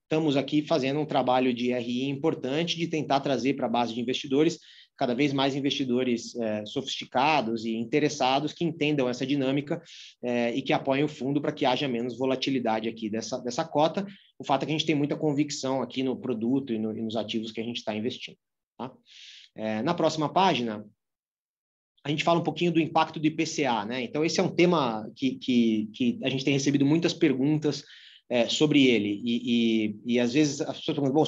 estamos aqui fazendo um trabalho de RI importante, de tentar trazer para a base de investidores cada vez mais investidores sofisticados e interessados que entendam essa dinâmica e que apoiem o fundo para que haja menos volatilidade aqui dessa cota. O fato é que a gente tem muita convicção aqui no produto e nos ativos que a gente está investindo. Tá? Na próxima página, a gente fala um pouquinho do impacto do IPCA. Né? Então, esse é um tema que a gente tem recebido muitas perguntas sobre ele. E às vezes as pessoas perguntam, bom,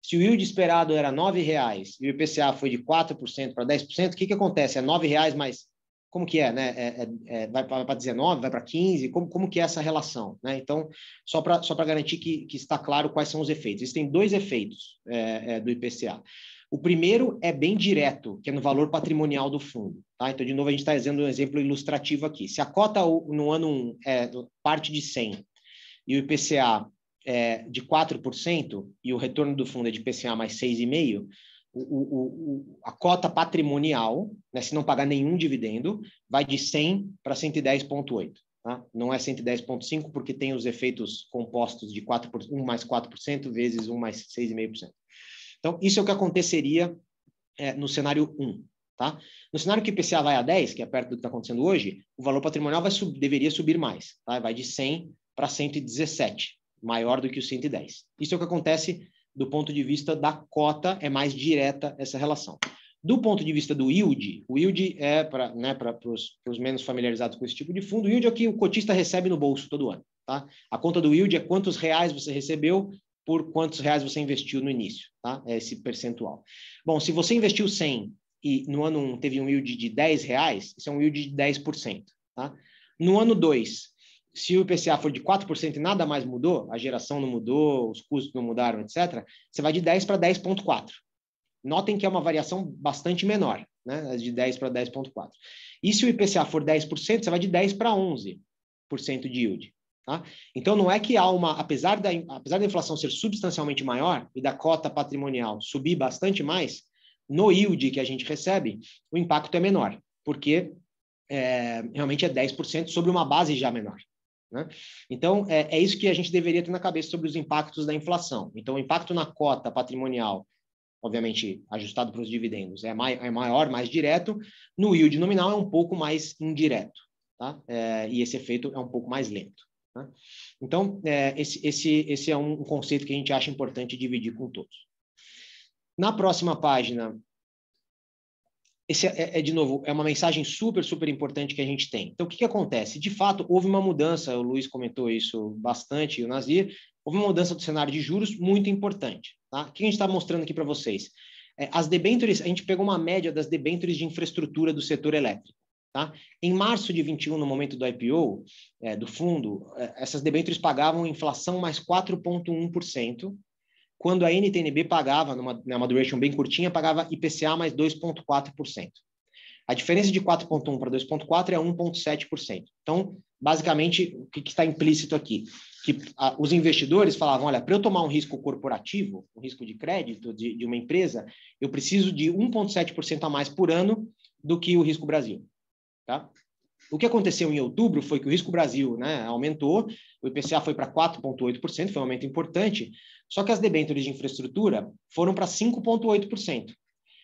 se o yield esperado era R$ 9,00 e o IPCA foi de 4% para 10%, o que acontece? É R$ 9,00 mais como que é, né? Vai para 19, vai para 15, como que é essa relação, né? Então, só para garantir que está claro quais são os efeitos. Existem dois efeitos do IPCA. O primeiro é bem direto, que é no valor patrimonial do fundo, tá? Então, de novo, a gente está usando um exemplo ilustrativo aqui. Se a cota no ano 1 parte de 100 e o IPCA é de 4% e o retorno do fundo é de IPCA mais 6,5%, a cota patrimonial, né, se não pagar nenhum dividendo, vai de 100 para 110,8%. Tá? Não é 110,5% porque tem os efeitos compostos de 1 mais 4% vezes 1 mais 6,5%. Então, isso é o que aconteceria no cenário 1. Tá? No cenário que o IPCA vai a 10, que é perto do que está acontecendo hoje, o valor patrimonial deveria subir mais. Tá? Vai de 100 para 117, maior do que o 110. Isso é o que acontece do ponto de vista da cota, é mais direta essa relação. Do ponto de vista do yield, o yield é, para os menos familiarizados com esse tipo de fundo, o yield é o que o cotista recebe no bolso todo ano. Tá? A conta do yield é quantos reais você recebeu por quantos reais você investiu no início. Tá? É esse percentual. Bom, se você investiu 100 e no ano 1 teve um yield de R$10, isso é um yield de 10%. Tá? No ano 2, se o IPCA for de 4% e nada mais mudou, a geração não mudou, os custos não mudaram, etc., você vai de 10 para 10,4%. Notem que é uma variação bastante menor, né? De 10 para 10,4%. E se o IPCA for 10%, você vai de 10 para 11% de yield. Tá? Então, não é que há apesar da inflação ser substancialmente maior e da cota patrimonial subir bastante mais, no yield que a gente recebe, o impacto é menor, porque realmente é 10% sobre uma base já menor. Né? Então, é isso que a gente deveria ter na cabeça sobre os impactos da inflação. Então, o impacto na cota patrimonial, obviamente ajustado para os dividendos, é maior, mais direto. No yield nominal é um pouco mais indireto. Tá? E esse efeito é um pouco mais lento. Tá? Então, esse é um conceito que a gente acha importante dividir com todos. Na próxima página, esse de novo, é uma mensagem super, super importante que a gente tem. Então, o que acontece? De fato, houve uma mudança, o Luiz comentou isso bastante, e o Nazir, houve uma mudança do cenário de juros muito importante. Tá? O que a gente está mostrando aqui para vocês? As debêntures, a gente pegou uma média das debêntures de infraestrutura do setor elétrico. Tá? Em março de 21, no momento do IPO do fundo, essas debêntures pagavam inflação mais 4,1%, quando a NTNB pagava, numa duration bem curtinha, pagava IPCA mais 2,4%. A diferença de 4,1 para 2,4 é 1,7%. Então, basicamente, o que está implícito aqui? Que os investidores falavam, olha, para eu tomar um risco corporativo, um risco de crédito de uma empresa, eu preciso de 1,7% a mais por ano do que o risco Brasil. Tá? O que aconteceu em outubro foi que o risco Brasil, né, aumentou, o IPCA foi para 4,8%, foi um aumento importante, só que as debêntures de infraestrutura foram para 5,8%.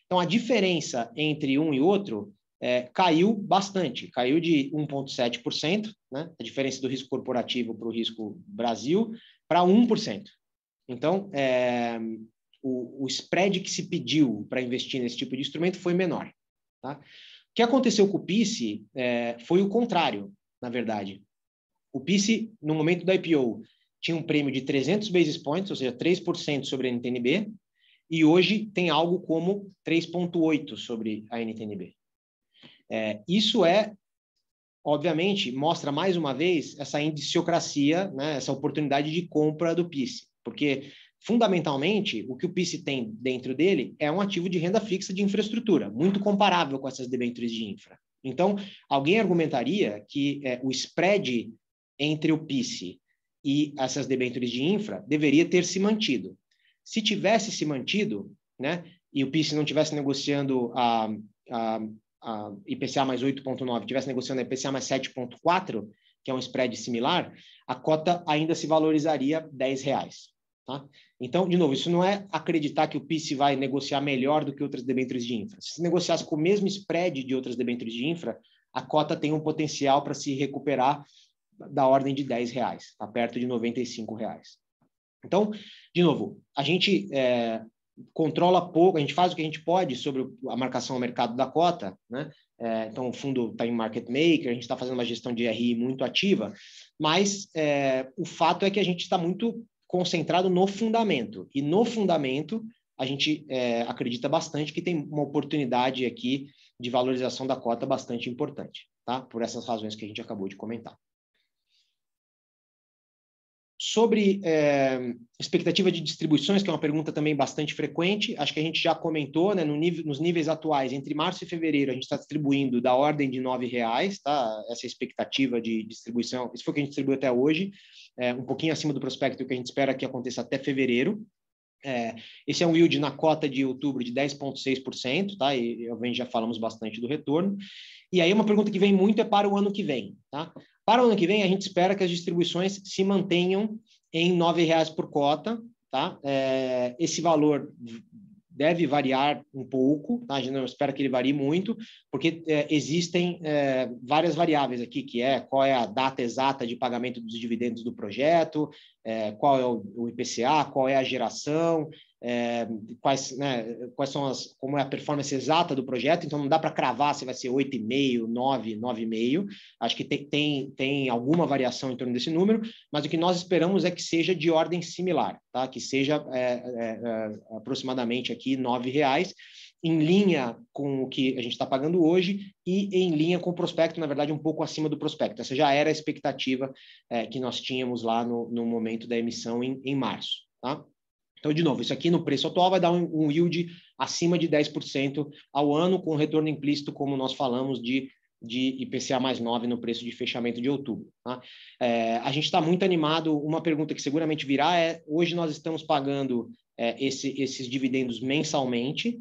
Então, a diferença entre um e outro caiu bastante, caiu de 1,7%, né, a diferença do risco corporativo para o risco Brasil, para 1%. Então, o spread que se pediu para investir nesse tipo de instrumento foi menor. Tá? O que aconteceu com o PICE foi o contrário, na verdade. O PICE, no momento da IPO, tinha um prêmio de 300 basis points, ou seja, 3% sobre a NTNB, e hoje tem algo como 3,8% sobre a NTNB. Isso obviamente, mostra mais uma vez essa indiciocracia, né, essa oportunidade de compra do PICE, porque fundamentalmente, o que o PICE tem dentro dele é um ativo de renda fixa de infraestrutura, muito comparável com essas debêntures de infra. Então, alguém argumentaria que o spread entre o PICE e essas debêntures de infra deveria ter se mantido. Se tivesse se mantido, né, e o PICE não tivesse negociando a IPCA mais 8,9, tivesse negociando a IPCA mais 7,4, que é um spread similar, a cota ainda se valorizaria R$10. Tá? Então, de novo, isso não é acreditar que o PICE vai negociar melhor do que outras debêntures de infra. Se negociasse com o mesmo spread de outras debêntures de infra, a cota tem um potencial para se recuperar da ordem de R$10, está perto de R$95. Então, de novo, a gente controla pouco, a gente faz o que a gente pode sobre a marcação ao mercado da cota, né? Então, o fundo está em market maker, a gente está fazendo uma gestão de RI muito ativa, mas o fato é que a gente está muito concentrado no fundamento. E no fundamento, a gente acredita bastante que tem uma oportunidade aqui de valorização da cota bastante importante, tá? Por essas razões que a gente acabou de comentar. Sobre expectativa de distribuições, que é uma pergunta também bastante frequente, acho que a gente já comentou, né, nos níveis atuais, entre março e fevereiro, a gente está distribuindo da ordem de R$9, tá? Essa expectativa de distribuição, isso foi o que a gente distribuiu até hoje, um pouquinho acima do prospecto que a gente espera que aconteça até fevereiro. Esse é um yield na cota de outubro de 10,6%, tá? E obviamente já falamos bastante do retorno. E aí uma pergunta que vem muito é para o ano que vem, tá? Para o ano que vem, a gente espera que as distribuições se mantenham em R$9 por cota, tá? Esse valor deve variar um pouco, tá? A gente não espera que ele varie muito, porque existem várias variáveis aqui, que qual é a data exata de pagamento dos dividendos do projeto, qual é o IPCA, qual é a geração, quais são como é a performance exata do projeto. Então não dá para cravar se vai ser 8,5, 9, 9,5. Acho que tem alguma variação em torno desse número, mas o que nós esperamos é que seja de ordem similar, tá? Que seja aproximadamente aqui R$9, em linha com o que a gente está pagando hoje e em linha com o prospecto, na verdade, um pouco acima do prospecto. Essa já era a expectativa que nós tínhamos lá no momento da emissão em março, tá? Então, de novo, isso aqui no preço atual vai dar um yield acima de 10% ao ano, com retorno implícito, como nós falamos, de IPCA mais 9 no preço de fechamento de outubro, tá? A gente está muito animado. Uma pergunta que seguramente virá hoje nós estamos pagando esses dividendos mensalmente.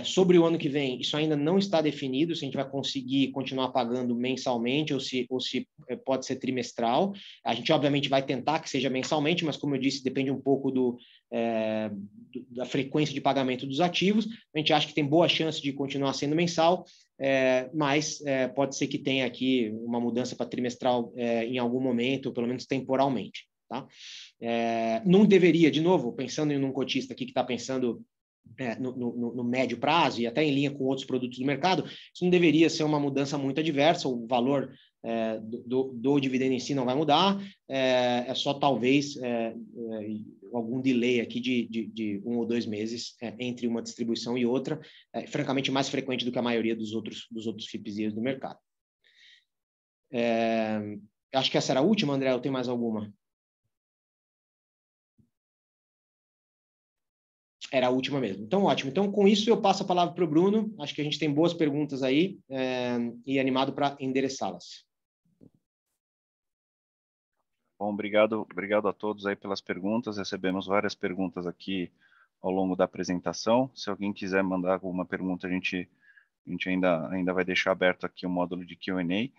Sobre o ano que vem, isso ainda não está definido, se a gente vai conseguir continuar pagando mensalmente ou se pode ser trimestral. A gente, obviamente, vai tentar que seja mensalmente, mas, como eu disse, depende um pouco da frequência de pagamento dos ativos. A gente acha que tem boa chance de continuar sendo mensal, mas pode ser que tenha aqui uma mudança para trimestral em algum momento, ou pelo menos temporalmente, tá? Não deveria, de novo, pensando em um cotista aqui que está pensando no médio prazo e até em linha com outros produtos do mercado, isso não deveria ser uma mudança muito adversa. O valor do dividendo em si não vai mudar, é só talvez algum delay aqui de 1 ou 2 meses entre uma distribuição e outra, francamente mais frequente do que a maioria dos outros FIPs do mercado. Acho que essa era a última, André, ou tem mais alguma? Era a última mesmo. Então, ótimo. Então, com isso, eu passo a palavra para o Bruno. Acho que a gente tem boas perguntas aí e animado para endereçá-las. Bom, obrigado a todos aí pelas perguntas. Recebemos várias perguntas aqui ao longo da apresentação. Se alguém quiser mandar alguma pergunta, a gente ainda vai deixar aberto aqui o módulo de Q&A.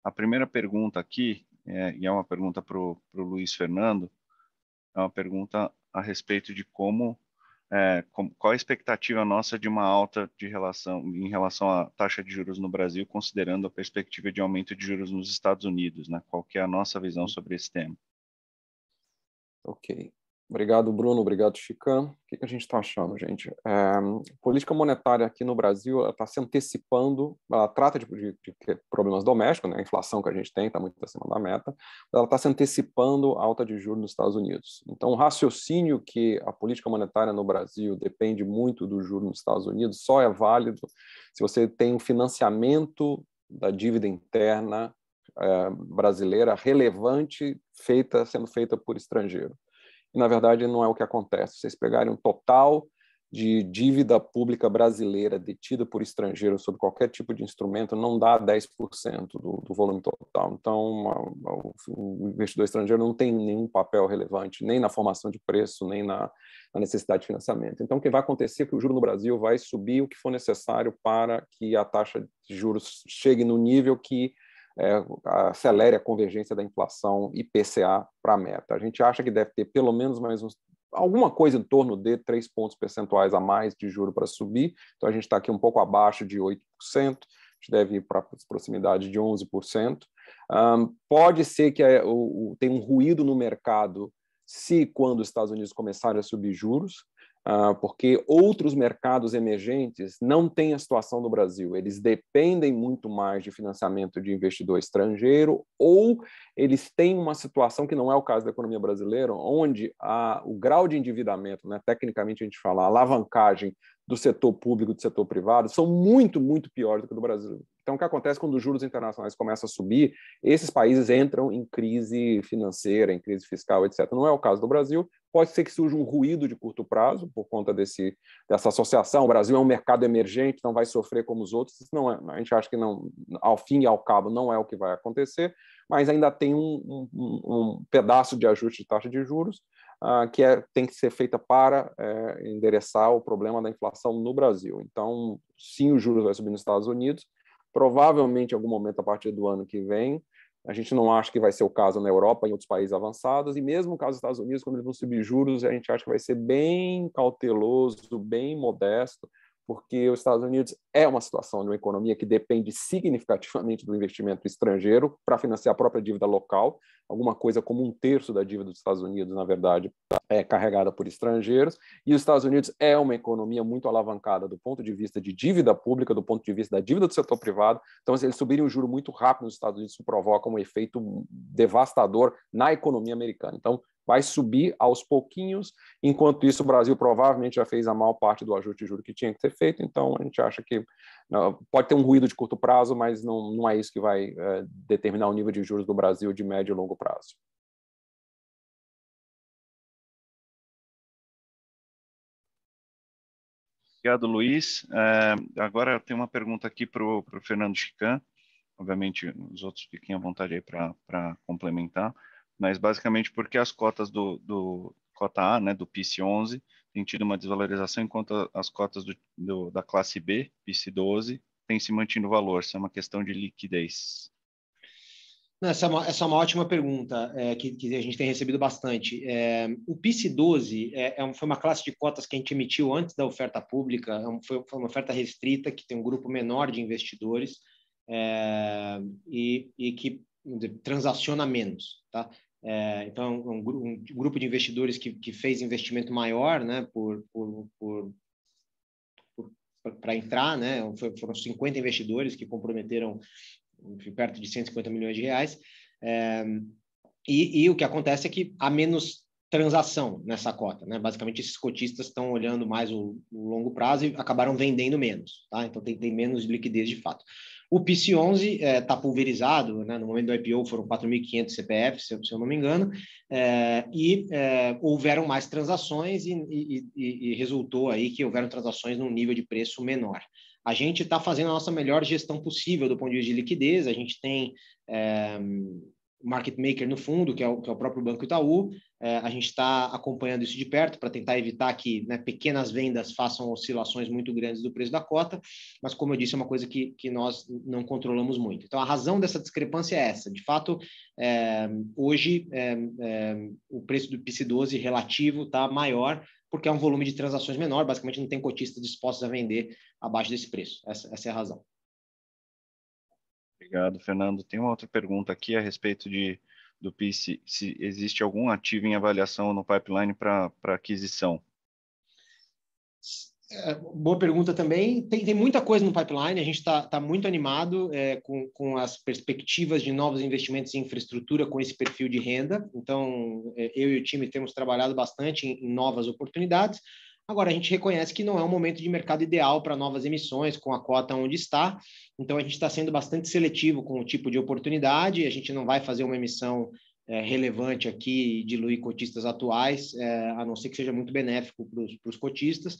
A primeira pergunta aqui, e é uma pergunta para o Luiz Fernando, é uma pergunta a respeito de qual a expectativa nossa de uma alta em relação à taxa de juros no Brasil, considerando a perspectiva de aumento de juros nos Estados Unidos, né? Qual que é a nossa visão sobre esse tema? Ok. Obrigado, Bruno. Obrigado, Chican. O que a gente está achando, gente? Política monetária aqui no Brasil está se antecipando, ela trata de problemas domésticos, né? A inflação que a gente tem está muito acima da meta, mas ela está se antecipando a alta de juros nos Estados Unidos. Então, o raciocínio que a política monetária no Brasil depende muito do juro nos Estados Unidos só é válido se você tem um financiamento da dívida interna brasileira relevante sendo feita por estrangeiro. E, na verdade, não é o que acontece. Vocês pegarem um total de dívida pública brasileira detida por estrangeiro sob qualquer tipo de instrumento, não dá 10% do volume total. Então, o investidor estrangeiro não tem nenhum papel relevante, nem na formação de preço, nem na necessidade de financiamento. Então, o que vai acontecer é que o juro no Brasil vai subir o que for necessário para que a taxa de juros chegue no nível que acelere a convergência da inflação IPCA para a meta. A gente acha que deve ter pelo menos alguma coisa em torno de 3 pontos percentuais a mais de juro para subir. Então, a gente está aqui um pouco abaixo de 8%, a gente deve ir para a proximidade de 11%. Pode ser que tenha um ruído no mercado quando os Estados Unidos começarem a subir juros. porque outros mercados emergentes não têm a situação do Brasil. Eles dependem muito mais de financiamento de investidor estrangeiro, ou eles têm uma situação que não é o caso da economia brasileira, onde o grau de endividamento, né, tecnicamente a gente fala, a alavancagem do setor público e do setor privado, são muito, muito piores do que do Brasil. Então, o que acontece quando os juros internacionais começam a subir, esses países entram em crise financeira, em crise fiscal, etc. Não é o caso do Brasil. Pode ser que surja um ruído de curto prazo por conta dessa associação. O Brasil é um mercado emergente, não vai sofrer como os outros. Isso não é, a gente acha que, não, ao fim e ao cabo, não é o que vai acontecer, mas ainda tem um pedaço de ajuste de taxa de juros tem que ser feita para endereçar o problema da inflação no Brasil. Então, sim, os juros vai subir nos Estados Unidos, provavelmente em algum momento a partir do ano que vem. A gente não acha que vai ser o caso na Europa, em outros países avançados, e mesmo no caso dos Estados Unidos, quando eles vão subir juros, a gente acha que vai ser bem cauteloso, bem modesto, porque os Estados Unidos é uma situação de uma economia que depende significativamente do investimento estrangeiro para financiar a própria dívida local. Alguma coisa como 1/3 da dívida dos Estados Unidos, na verdade, é carregada por estrangeiros, e os Estados Unidos é uma economia muito alavancada do ponto de vista de dívida pública, do ponto de vista da dívida do setor privado. Então, se eles subirem o juro muito rápido nos Estados Unidos, isso provoca um efeito devastador na economia americana. Então, vai subir aos pouquinhos. Enquanto isso, o Brasil provavelmente já fez a maior parte do ajuste de juros que tinha que ser feito. Então, a gente acha que pode ter um ruído de curto prazo, mas não é isso que vai determinar o nível de juros do Brasil de médio e longo prazo. Obrigado, Luiz. Agora eu tenho uma pergunta aqui para o Fernando Chican. Obviamente, os outros fiquem à vontade aí para complementar. Mas, basicamente, porque as cotas do cota A, né, do PIS 11, têm tido uma desvalorização, enquanto as cotas da classe B, PIS 12, têm se mantido o valor. Isso é uma questão de liquidez. Essa é uma ótima pergunta que a gente tem recebido bastante. O PIS 12 foi uma classe de cotas que a gente emitiu antes da oferta pública, foi uma oferta restrita que tem um grupo menor de investidores e que transaciona menos. Tá? Então, um grupo de investidores que fez investimento maior, né, para entrar, né, foram 50 investidores que comprometeram perto de 150 milhões de reais, e o que acontece é que há menos transação nessa cota, né? Basicamente, esses cotistas estão olhando mais o longo prazo e acabaram vendendo menos, tá? Então, tem menos liquidez de fato. O PIS 11 está pulverizado, né? No momento do IPO foram 4.500 CPFs, se eu não me engano, e houveram mais transações e resultou aí que houveram transações num nível de preço menor. A gente está fazendo a nossa melhor gestão possível do ponto de vista de liquidez. A gente tem market maker no fundo, que é o próprio Banco Itaú. A gente está acompanhando isso de perto para tentar evitar que, né, pequenas vendas façam oscilações muito grandes do preço da cota, mas, como eu disse, é uma coisa que nós não controlamos muito. Então, a razão dessa discrepância é essa. De fato, hoje, o preço do PIS 12 relativo está maior, porque é um volume de transações menor, basicamente não tem cotistas dispostos a vender abaixo desse preço. Essa é a razão. Obrigado, Fernando. Tem uma outra pergunta aqui a respeito do PIS, se existe algum ativo em avaliação no pipeline para aquisição. Boa pergunta também. Tem muita coisa no pipeline, a gente está muito animado com as perspectivas de novos investimentos em infraestrutura com esse perfil de renda. Então, eu e o time temos trabalhado bastante em novas oportunidades. Agora, a gente reconhece que não é um momento de mercado ideal para novas emissões, com a cota onde está. Então, a gente está sendo bastante seletivo com o tipo de oportunidade. A gente não vai fazer uma emissão relevante aqui e diluir cotistas atuais, a não ser que seja muito benéfico para os cotistas.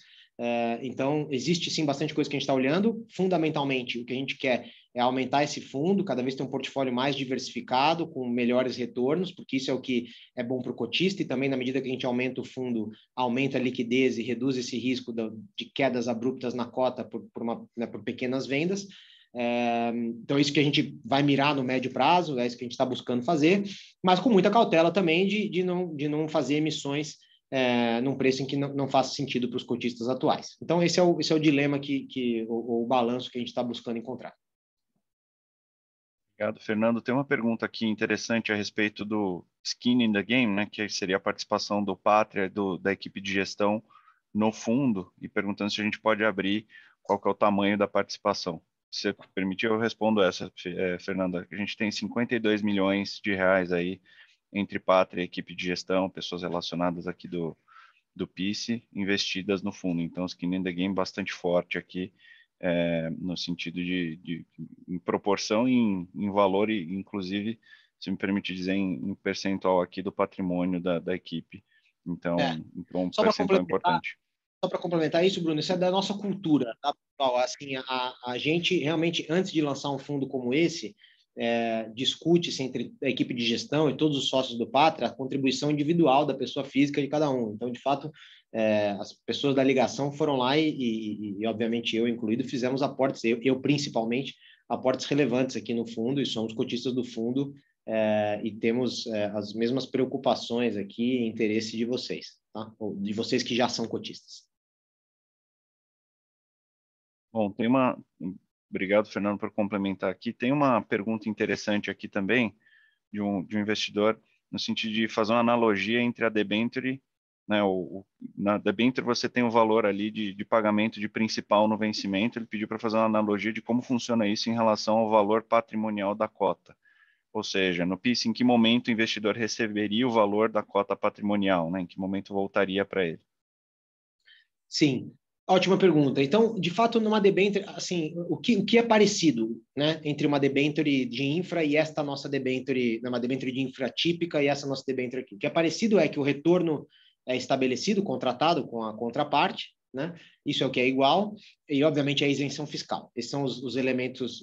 Então, existe sim bastante coisa que a gente está olhando. Fundamentalmente, o que a gente quer é aumentar esse fundo, cada vez ter um portfólio mais diversificado, com melhores retornos, porque isso é o que é bom para o cotista, e também, na medida que a gente aumenta o fundo, aumenta a liquidez e reduz esse risco de quedas abruptas na cota por pequenas vendas. Então, é isso que a gente vai mirar no médio prazo, é isso que a gente está buscando fazer, mas com muita cautela também de não fazer emissões num preço em que não faça sentido para os cotistas atuais. Então, esse é o dilema o balanço que a gente está buscando encontrar. Obrigado, Fernando. Tem uma pergunta aqui interessante a respeito do skin in the game, né, que seria a participação do Pátria, da equipe de gestão no fundo e perguntando se a gente pode abrir qual que é o tamanho da participação. Se você permitir, eu respondo essa, Fernanda. A gente tem 52 milhões de reais aí entre Pátria e equipe de gestão, pessoas relacionadas aqui do PICE, investidas no fundo. Então, skin in the game bastante forte aqui, no sentido de em proporção, em valor e, inclusive, se me permite dizer, em percentual aqui do patrimônio da equipe. Então, um percentual importante. Só para complementar isso, Bruno, isso é da nossa cultura, tá, pessoal? Assim, a gente realmente, antes de lançar um fundo como esse, discute-se entre a equipe de gestão e todos os sócios do Pátria a contribuição individual da pessoa física de cada um. Então, de fato, as pessoas da ligação foram lá e obviamente, eu incluído, fizemos aportes, eu principalmente, aportes relevantes aqui no fundo, e somos cotistas do fundo, e temos as mesmas preocupações aqui e interesse de vocês, tá? Ou de vocês que já são cotistas. Bom, obrigado, Fernando, por complementar aqui. Tem uma pergunta interessante aqui também de um investidor, no sentido de fazer uma analogia entre a debenture, né? Na debenture você tem o valor ali de pagamento de principal no vencimento. Ele pediu para fazer uma analogia de como funciona isso em relação ao valor patrimonial da cota. Ou seja, no PIS, em que momento o investidor receberia o valor da cota patrimonial, né? Em que momento voltaria para ele? Sim. Ótima pergunta. Então, de fato, numa debênture, assim, o que é parecido, né, entre uma debênture de infra e esta nossa debênture, uma debênture de infra típica e essa nossa debênture aqui? O que é parecido é que o retorno é estabelecido, contratado com a contraparte, né? Isso é o que é igual, e obviamente a isenção fiscal. Esses são os elementos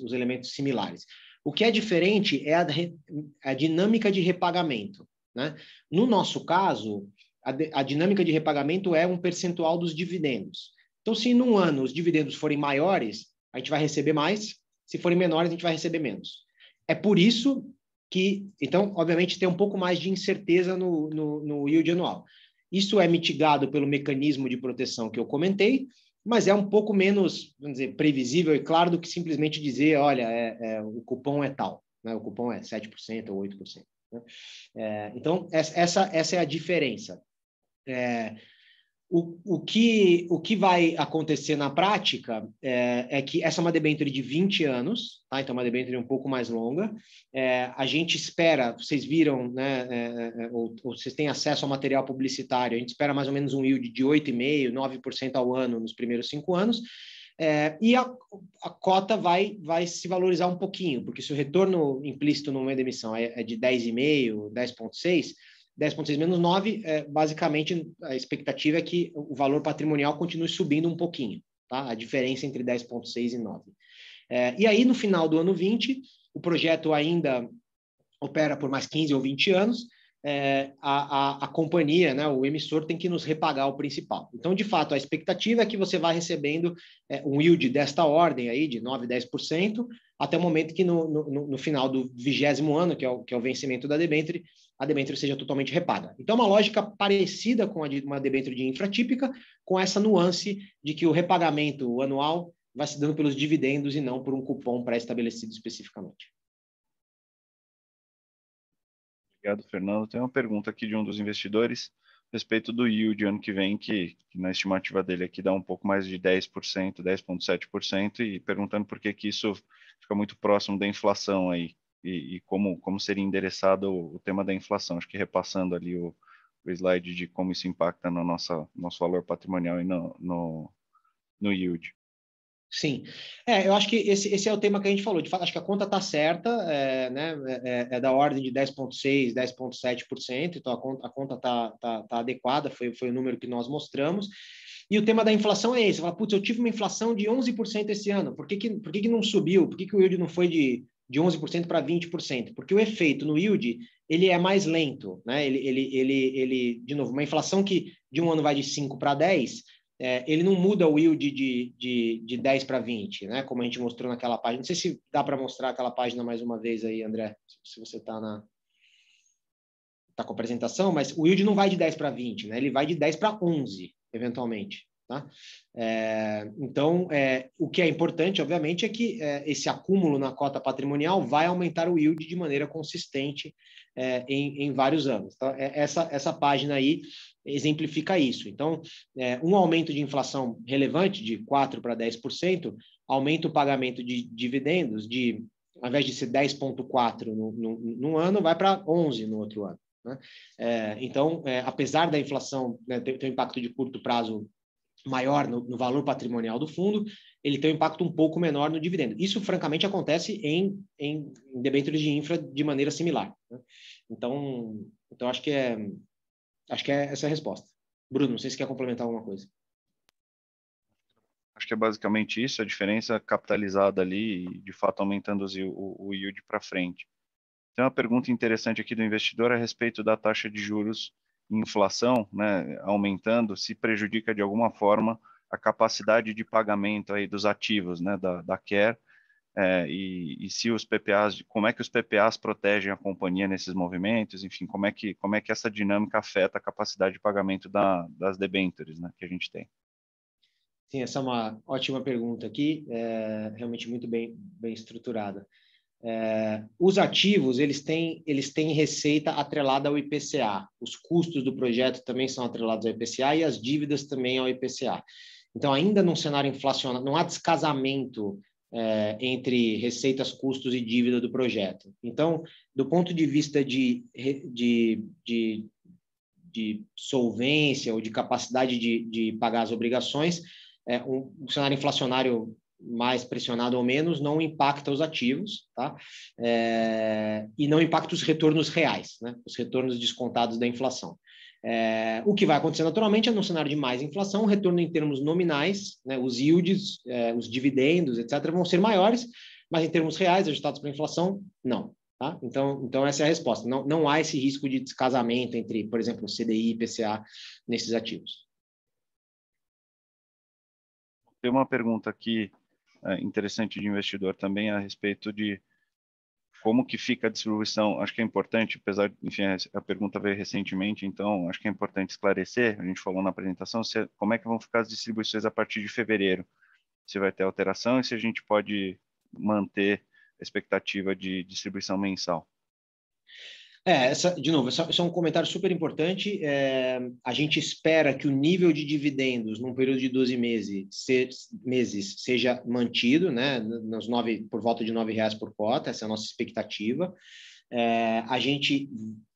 similares. O que é diferente é a dinâmica de repagamento, né? No nosso caso, a dinâmica de repagamento é um percentual dos dividendos. Então, se num ano os dividendos forem maiores, a gente vai receber mais, se forem menores, a gente vai receber menos. É por isso que, então, obviamente, tem um pouco mais de incerteza no yield anual. Isso é mitigado pelo mecanismo de proteção que eu comentei, mas é um pouco menos, vamos dizer, previsível e claro do que simplesmente dizer, olha, o cupom é tal, né? O cupom é 7% ou 8%. Né? Então, essa é a diferença. O que vai acontecer na prática é que essa é uma debênture de 20 anos, tá? Então, uma debênture um pouco mais longa. A gente espera, vocês viram, né, ou vocês têm acesso ao material publicitário, a gente espera mais ou menos um yield de 8,5%, 9% ao ano nos primeiros 5 anos, e a cota vai se valorizar um pouquinho, porque se o retorno implícito no momento da emissão é de 10,5%, 10,6%, 10,6 menos 9, basicamente a expectativa é que o valor patrimonial continue subindo um pouquinho, tá? A diferença entre 10,6 e 9. E aí, no final do ano 20, o projeto ainda opera por mais 15 ou 20 anos, a companhia, né, o emissor, tem que nos repagar o principal. Então, de fato, a expectativa é que você vai recebendo um yield desta ordem aí, de 9%, 10%, até o momento que no final do 20º ano, que é o vencimento da debênture, a debênture seja totalmente repaga. Então, uma lógica parecida com a de uma debênture de infra típica, com essa nuance de que o repagamento anual vai se dando pelos dividendos e não por um cupom pré-estabelecido especificamente. Obrigado, Fernando. Tem uma pergunta aqui de um dos investidores a respeito do yield ano que vem, que na estimativa dele aqui dá um pouco mais de 10%, 10,7%, e perguntando por que isso fica muito próximo da inflação aí, e como seria endereçado o tema da inflação. Acho que repassando ali o slide de como isso impacta no nosso valor patrimonial e no yield. Sim, eu acho que esse é o tema que a gente falou. De fato, acho que a conta está certa, né? Da ordem de 10,6%, 10,7%, então a conta está adequada, foi o número que nós mostramos. E o tema da inflação é esse: fala, putz, eu tive uma inflação de 11% esse ano, por que não subiu? Por que o yield não foi de 11% para 20%? Porque o efeito no yield ele é mais lento, né? Ele de novo, uma inflação que de um ano vai de 5 para 10%. Ele não muda o yield de 10 para 20, né? Como a gente mostrou naquela página. Não sei se dá para mostrar aquela página mais uma vez aí, André, se você está com a apresentação, mas o yield não vai de 10 para 20, né? Ele vai de 10 para 11, eventualmente. Tá? Então, o que é importante, obviamente, é que esse acúmulo na cota patrimonial vai aumentar o yield de maneira consistente em vários anos. Então, essa página aí exemplifica isso. Então, um aumento de inflação relevante de 4% para 10% aumenta o pagamento de dividendos ao invés de ser 10,4% num ano, vai para 11% no outro ano. Né? Então, apesar da inflação, né, ter um impacto de curto prazo maior no valor patrimonial do fundo, ele tem um impacto um pouco menor no dividendo. Isso, francamente, acontece em debêntures de infra de maneira similar. Né? Então, acho que é essa a resposta. Bruno, não sei se quer complementar alguma coisa. Acho que é basicamente isso, a diferença capitalizada ali e, de fato, aumentando o yield para frente. Tem uma pergunta interessante aqui do investidor a respeito da taxa de juros e inflação, né, aumentando, se prejudica de alguma forma a capacidade de pagamento aí dos ativos, né, da Care, e se os PPAs, como é que os PPAs protegem a companhia nesses movimentos, enfim, como é que essa dinâmica afeta a capacidade de pagamento das debêntures, né, que a gente tem. Sim, essa é uma ótima pergunta aqui, realmente muito bem estruturada. Os ativos, eles têm receita atrelada ao IPCA. Os custos do projeto também são atrelados ao IPCA e as dívidas também ao IPCA. Então, ainda num cenário inflacionário, não há descasamento entre receitas, custos e dívida do projeto. Então, do ponto de vista de solvência ou de capacidade de pagar as obrigações, um cenário inflacionário mais pressionado ou menos não impacta os ativos, tá? E não impacta os retornos reais, né? Os retornos descontados da inflação. O que vai acontecer naturalmente é, no cenário de mais inflação, o retorno em termos nominais, né? Os yields, os dividendos, etc., vão ser maiores, mas em termos reais, ajustados pela inflação, não. Tá? Então, essa é a resposta. Não há esse risco de descasamento entre, por exemplo, CDI e IPCA nesses ativos. Tem uma pergunta aqui interessante de investidor também a respeito de como que fica a distribuição. Acho que é importante, apesar de, enfim, a pergunta veio recentemente, então acho que é importante esclarecer, a gente falou na apresentação, como é que vão ficar as distribuições a partir de fevereiro, se vai ter alteração e se a gente pode manter a expectativa de distribuição mensal. De novo, esse é um comentário super importante. A gente espera que o nível de dividendos num período de 12 meses seja mantido, né, por volta de R$9 por cota, essa é a nossa expectativa. A gente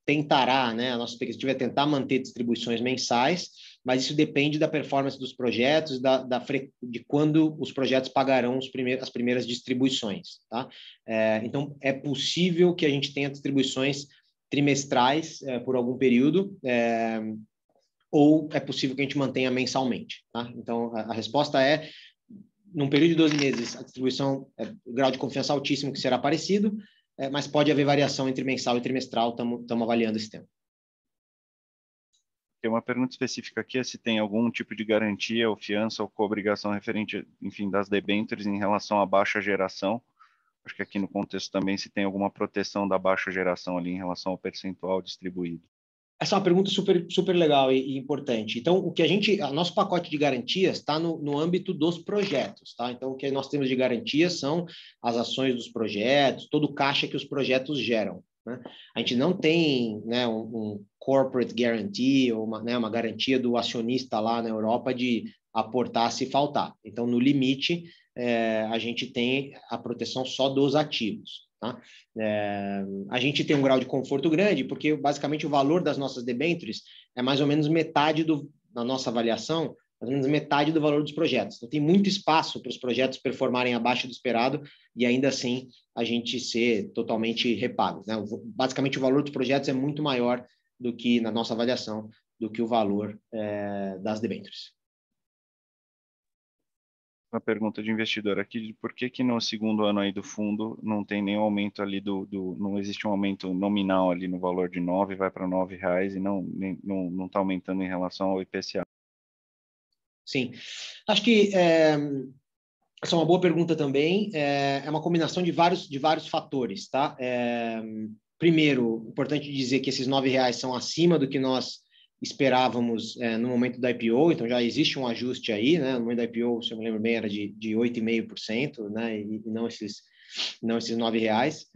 tentará, né, a nossa expectativa é tentar manter distribuições mensais, mas isso depende da performance dos projetos, de quando os projetos pagarão as primeiras distribuições. Tá? Então, é possível que a gente tenha distribuições trimestrais por algum período, ou é possível que a gente mantenha mensalmente. Tá? Então, a resposta é, num período de 12 meses, a distribuição, o grau de confiança altíssimo que será parecido, mas pode haver variação entre mensal e trimestral, estamos avaliando esse tema. Tem uma pergunta específica aqui, se tem algum tipo de garantia ou fiança ou coobrigação referente, enfim, das debêntures em relação à baixa geração. Acho que aqui no contexto também se tem alguma proteção da baixa geração ali em relação ao percentual distribuído. Essa é uma pergunta super legal e importante. Então, nosso pacote de garantias está no âmbito dos projetos, tá? Então, o que nós temos de garantias são as ações dos projetos, todo o caixa que os projetos geram, né? A gente não tem, né, um corporate guarantee ou uma garantia do acionista lá na Europa de aportar se faltar. Então, no limite, a gente tem a proteção só dos ativos. Tá? A gente tem um grau de conforto grande, porque basicamente o valor das nossas debêntures é mais ou menos metade na nossa avaliação, mais ou menos metade do valor dos projetos. Então, tem muito espaço para os projetos performarem abaixo do esperado e ainda assim a gente ser totalmente repago, né? Basicamente, o valor dos projetos é muito maior do que, na nossa avaliação, do que o valor das debêntures. Uma pergunta de investidor aqui, por que no segundo ano aí do fundo não tem nenhum aumento ali não existe um aumento nominal ali no valor de 9, vai para R$9 e não está aumentando em relação ao IPCA? Sim, acho que essa é uma boa pergunta também, é uma combinação de vários fatores, tá? Primeiro, importante dizer que esses R$9 são acima do que nós esperávamos no momento da IPO, então já existe um ajuste aí, né? No momento da IPO, se eu me lembro bem, era de 8,5%, né? E não esses R$9.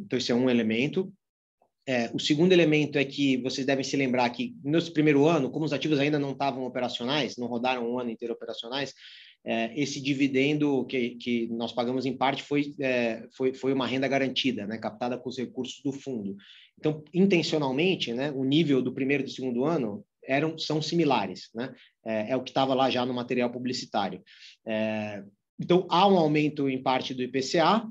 Então, esse é um elemento. O segundo elemento é que vocês devem se lembrar que, nesse primeiro ano, como os ativos ainda não estavam operacionais, não rodaram um ano inteiro operacionais, esse dividendo que nós pagamos em parte foi uma renda garantida, né, captada com os recursos do fundo. Então, intencionalmente, né, o nível do primeiro e do segundo ano são similares, né? É o que estava lá já no material publicitário. Então, há um aumento em parte do IPCA,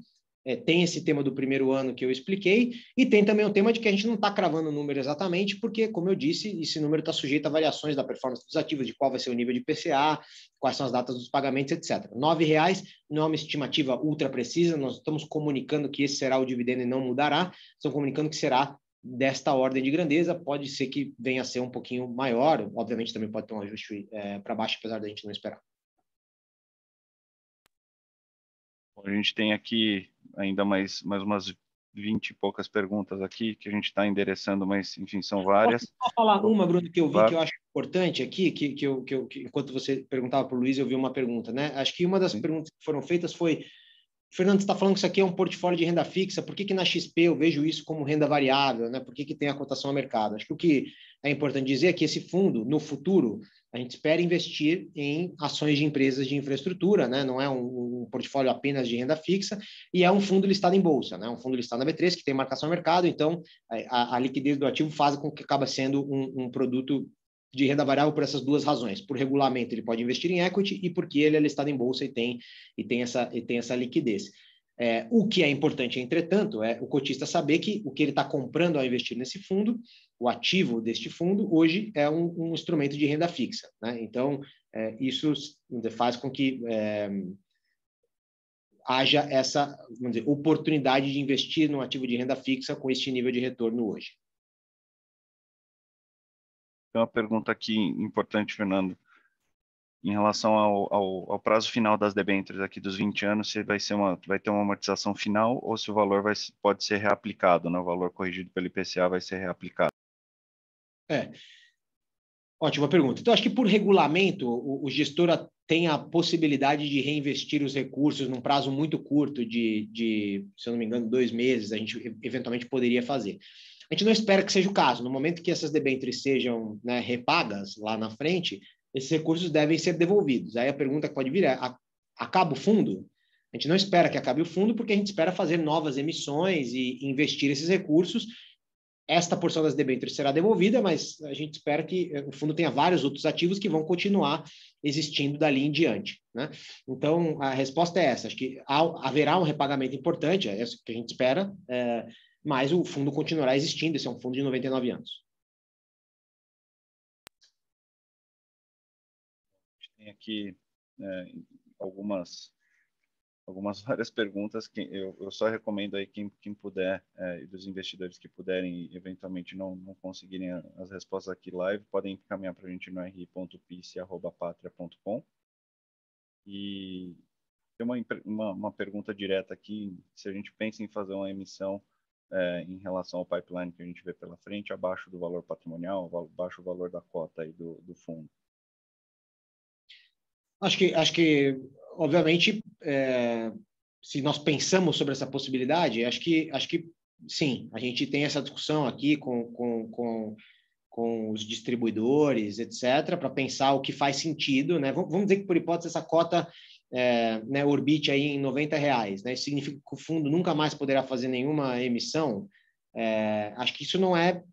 tem esse tema do primeiro ano que eu expliquei, e tem também o tema de que a gente não está cravando o número exatamente, porque, como eu disse, esse número está sujeito a variações da performance dos ativos, de qual vai ser o nível de IPCA, quais são as datas dos pagamentos, etc. R$ 9,00 não é uma estimativa ultra precisa, nós estamos comunicando que esse será o dividendo e não mudará, estamos comunicando que será desta ordem de grandeza, pode ser que venha a ser um pouquinho maior, obviamente também pode ter um ajuste para baixo, apesar da gente não esperar. A gente tem aqui ainda mais umas 20 e poucas perguntas aqui que a gente está endereçando, mas, enfim, são várias. Posso falar uma, Bruno, que eu vi, claro, que eu acho importante aqui, que enquanto você perguntava para o Luiz, eu vi uma pergunta, né? Acho que uma das perguntas que foram feitas foi: Fernando, você está falando que isso aqui é um portfólio de renda fixa, por que na XP eu vejo isso como renda variável, né? Por que tem a cotação a mercado? Acho que o que é importante dizer é que esse fundo, no futuro, a gente espera investir em ações de empresas de infraestrutura, né? Não é um portfólio apenas de renda fixa, e é um fundo listado em bolsa, né? Um fundo listado na B3, que tem marcação a mercado, então a liquidez do ativo faz com que acaba sendo um produto de renda variável por essas duas razões. Por regulamento, ele pode investir em equity, e porque ele é listado em bolsa e tem essa liquidez. O que é importante, entretanto, é o cotista saber que o que ele está comprando ao investir nesse fundo, o ativo deste fundo, hoje é um instrumento de renda fixa, né? Então, isso faz com que haja essa, vamos dizer, oportunidade de investir no ativo de renda fixa com este nível de retorno hoje. Tem uma pergunta aqui importante, Fernando, em relação ao prazo final das debêntures aqui dos 20 anos, se vai ter uma amortização final ou se o valor pode ser reaplicado, né? O valor corrigido pelo IPCA vai ser reaplicado. Ótima pergunta. Então, acho que por regulamento, o gestor tem a possibilidade de reinvestir os recursos num prazo muito curto se eu não me engano, 2 meses, a gente eventualmente poderia fazer. A gente não espera que seja o caso. No momento que essas debêntures sejam, né, repagas lá na frente, esses recursos devem ser devolvidos. Aí a pergunta que pode vir é: acaba o fundo? A gente não espera que acabe o fundo, porque a gente espera fazer novas emissões e investir esses recursos. Esta porção das debêntures será devolvida, mas a gente espera que o fundo tenha vários outros ativos que vão continuar existindo dali em diante, né? Então, a resposta é essa. Acho que haverá um repagamento importante, é isso que a gente espera, mas o fundo continuará existindo. Esse é um fundo de 99 anos. A gente tem aqui várias perguntas que eu só recomendo aí quem puder, dos investidores que puderem e eventualmente não conseguirem as respostas aqui live, podem encaminhar para a gente no ri.pice@patria.com. E tem uma pergunta direta aqui: se a gente pensa em fazer uma emissão em relação ao pipeline que a gente vê pela frente, abaixo do valor patrimonial, abaixo do valor da cota aí do fundo. Acho que obviamente, se nós pensamos sobre essa possibilidade, acho que sim, a gente tem essa discussão aqui com os distribuidores, etc., para pensar o que faz sentido, né? Vamos dizer que, por hipótese, essa cota né, orbite aí em R$90, né? Isso significa que o fundo nunca mais poderá fazer nenhuma emissão. Acho que isso não é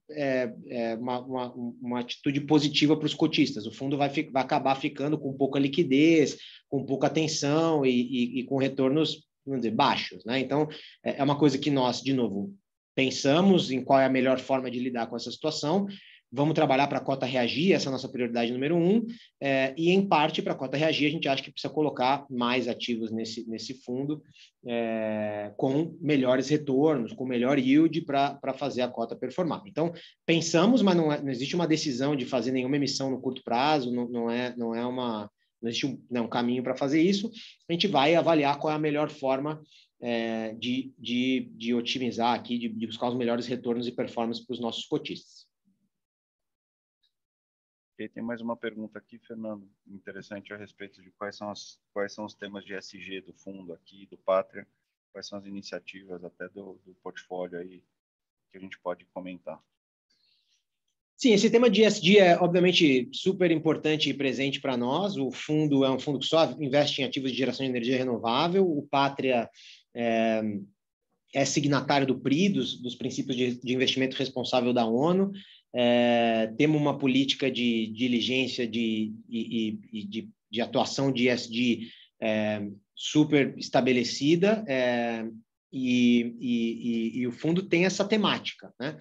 uma atitude positiva para os cotistas. O fundo vai acabar ficando com pouca liquidez, com pouca atenção e com retornos, vamos dizer, baixos, né? Então, é uma coisa que nós, de novo, pensamos em qual é a melhor forma de lidar com essa situação. Vamos trabalhar para a cota reagir, essa é a nossa prioridade número 1, e em parte para a cota reagir a gente acha que precisa colocar mais ativos nesse fundo com melhores retornos, com melhor yield para fazer a cota performar. Então, pensamos, mas não existe uma decisão de fazer nenhuma emissão no curto prazo, não existe um caminho para fazer isso. A gente vai avaliar qual é a melhor forma de otimizar aqui, de buscar os melhores retornos e performance para os nossos cotistas. Tem mais uma pergunta aqui, Fernando, interessante a respeito de quais são os temas de ESG do fundo aqui, do Pátria, quais são as iniciativas até do portfólio aí que a gente pode comentar. Sim, esse tema de ESG é, obviamente, super importante e presente para nós. O fundo é um fundo que só investe em ativos de geração de energia renovável. O Pátria é signatário do PRI, dos princípios de investimento responsável da ONU. Temos uma política de diligência de atuação de ESG super estabelecida, e o fundo tem essa temática, né?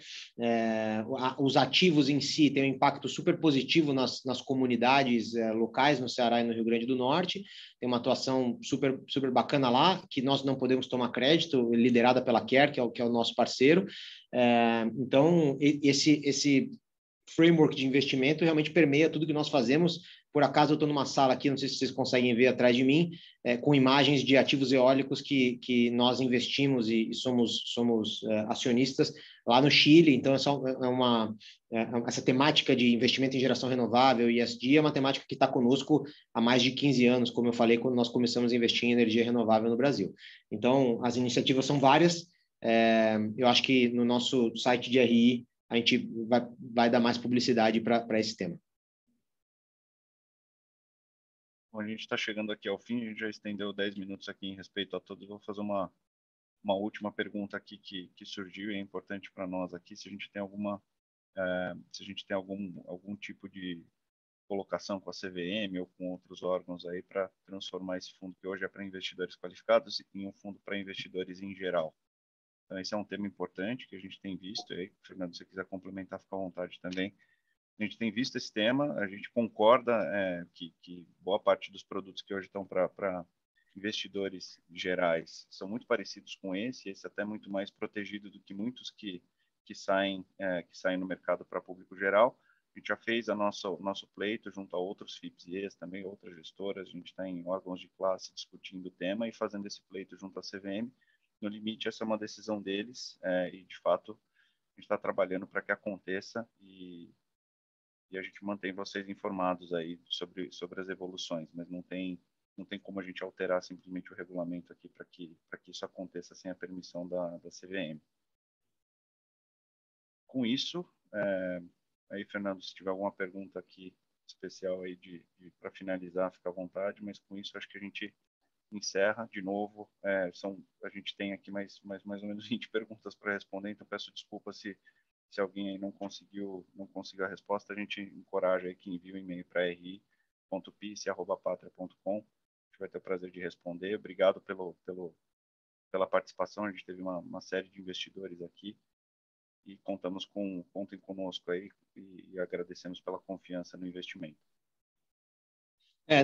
Os ativos em si têm um impacto super positivo nas comunidades locais no Ceará e no Rio Grande do Norte. Tem uma atuação super, super bacana lá, que nós não podemos tomar crédito, liderada pela Care, que é o nosso parceiro. Então, esse framework de investimento realmente permeia tudo que nós fazemos. Por acaso, eu estou numa sala aqui, não sei se vocês conseguem ver atrás de mim, com imagens de ativos eólicos que nós investimos e somos acionistas lá no Chile. Então, essa temática de investimento em geração renovável e ESG é uma temática que está conosco há mais de 15 anos, como eu falei, quando nós começamos a investir em energia renovável no Brasil. Então, as iniciativas são várias. Eu acho que no nosso site de RI a gente vai dar mais publicidade para esse tema. Bom, a gente está chegando aqui ao fim, a gente já estendeu 10 minutos aqui em respeito a todos. Vou fazer uma última pergunta aqui que surgiu e é importante para nós aqui, se a gente tem algum tipo de colocação com a CVM ou com outros órgãos aí para transformar esse fundo, que hoje é para investidores qualificados, em um fundo para investidores em geral. Então, esse é um tema importante que a gente tem visto. Aí, Fernando, se você quiser complementar, fica à vontade também. A gente tem visto esse tema, a gente concorda que boa parte dos produtos que hoje estão para investidores gerais são muito parecidos com esse até muito mais protegido do que muitos que saem no mercado para público geral. A gente já fez nosso pleito junto a outros FIPS também, outras gestoras, a gente está em órgãos de classe discutindo o tema e fazendo esse pleito junto à CVM. No limite, essa é uma decisão deles e, de fato, a gente está trabalhando para que aconteça e a gente mantém vocês informados aí sobre as evoluções, mas não tem como a gente alterar simplesmente o regulamento aqui para que isso aconteça sem a permissão da CVM. Com isso, aí, Fernando, se tiver alguma pergunta aqui especial aí para finalizar, fica à vontade, mas com isso acho que a gente encerra de novo. A gente tem aqui mais ou menos 20 perguntas para responder, então peço desculpa se alguém aí não conseguiu a resposta. A gente encoraja aí que envie um e-mail para ri.pice@patria.com. A gente vai ter o prazer de responder. Obrigado pela participação. A gente teve uma série de investidores aqui e contem conosco aí e agradecemos pela confiança no investimento.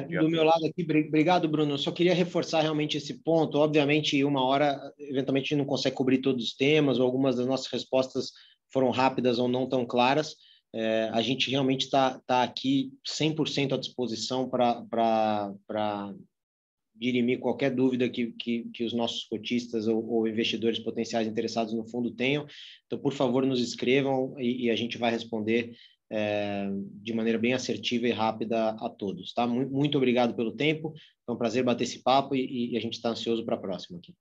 Do meu lado aqui, obrigado, Bruno. Eu só queria reforçar realmente esse ponto. Obviamente, uma hora, eventualmente, a gente não consegue cobrir todos os temas, ou algumas das nossas respostas foram rápidas ou não tão claras. A gente realmente está aqui 100% à disposição para dirimir qualquer dúvida que os nossos cotistas ou investidores potenciais interessados no fundo tenham. Então, por favor, nos escrevam e a gente vai responder de maneira bem assertiva e rápida a todos. Tá? Muito obrigado pelo tempo. Foi um prazer bater esse papo e a gente está ansioso para a próxima aqui.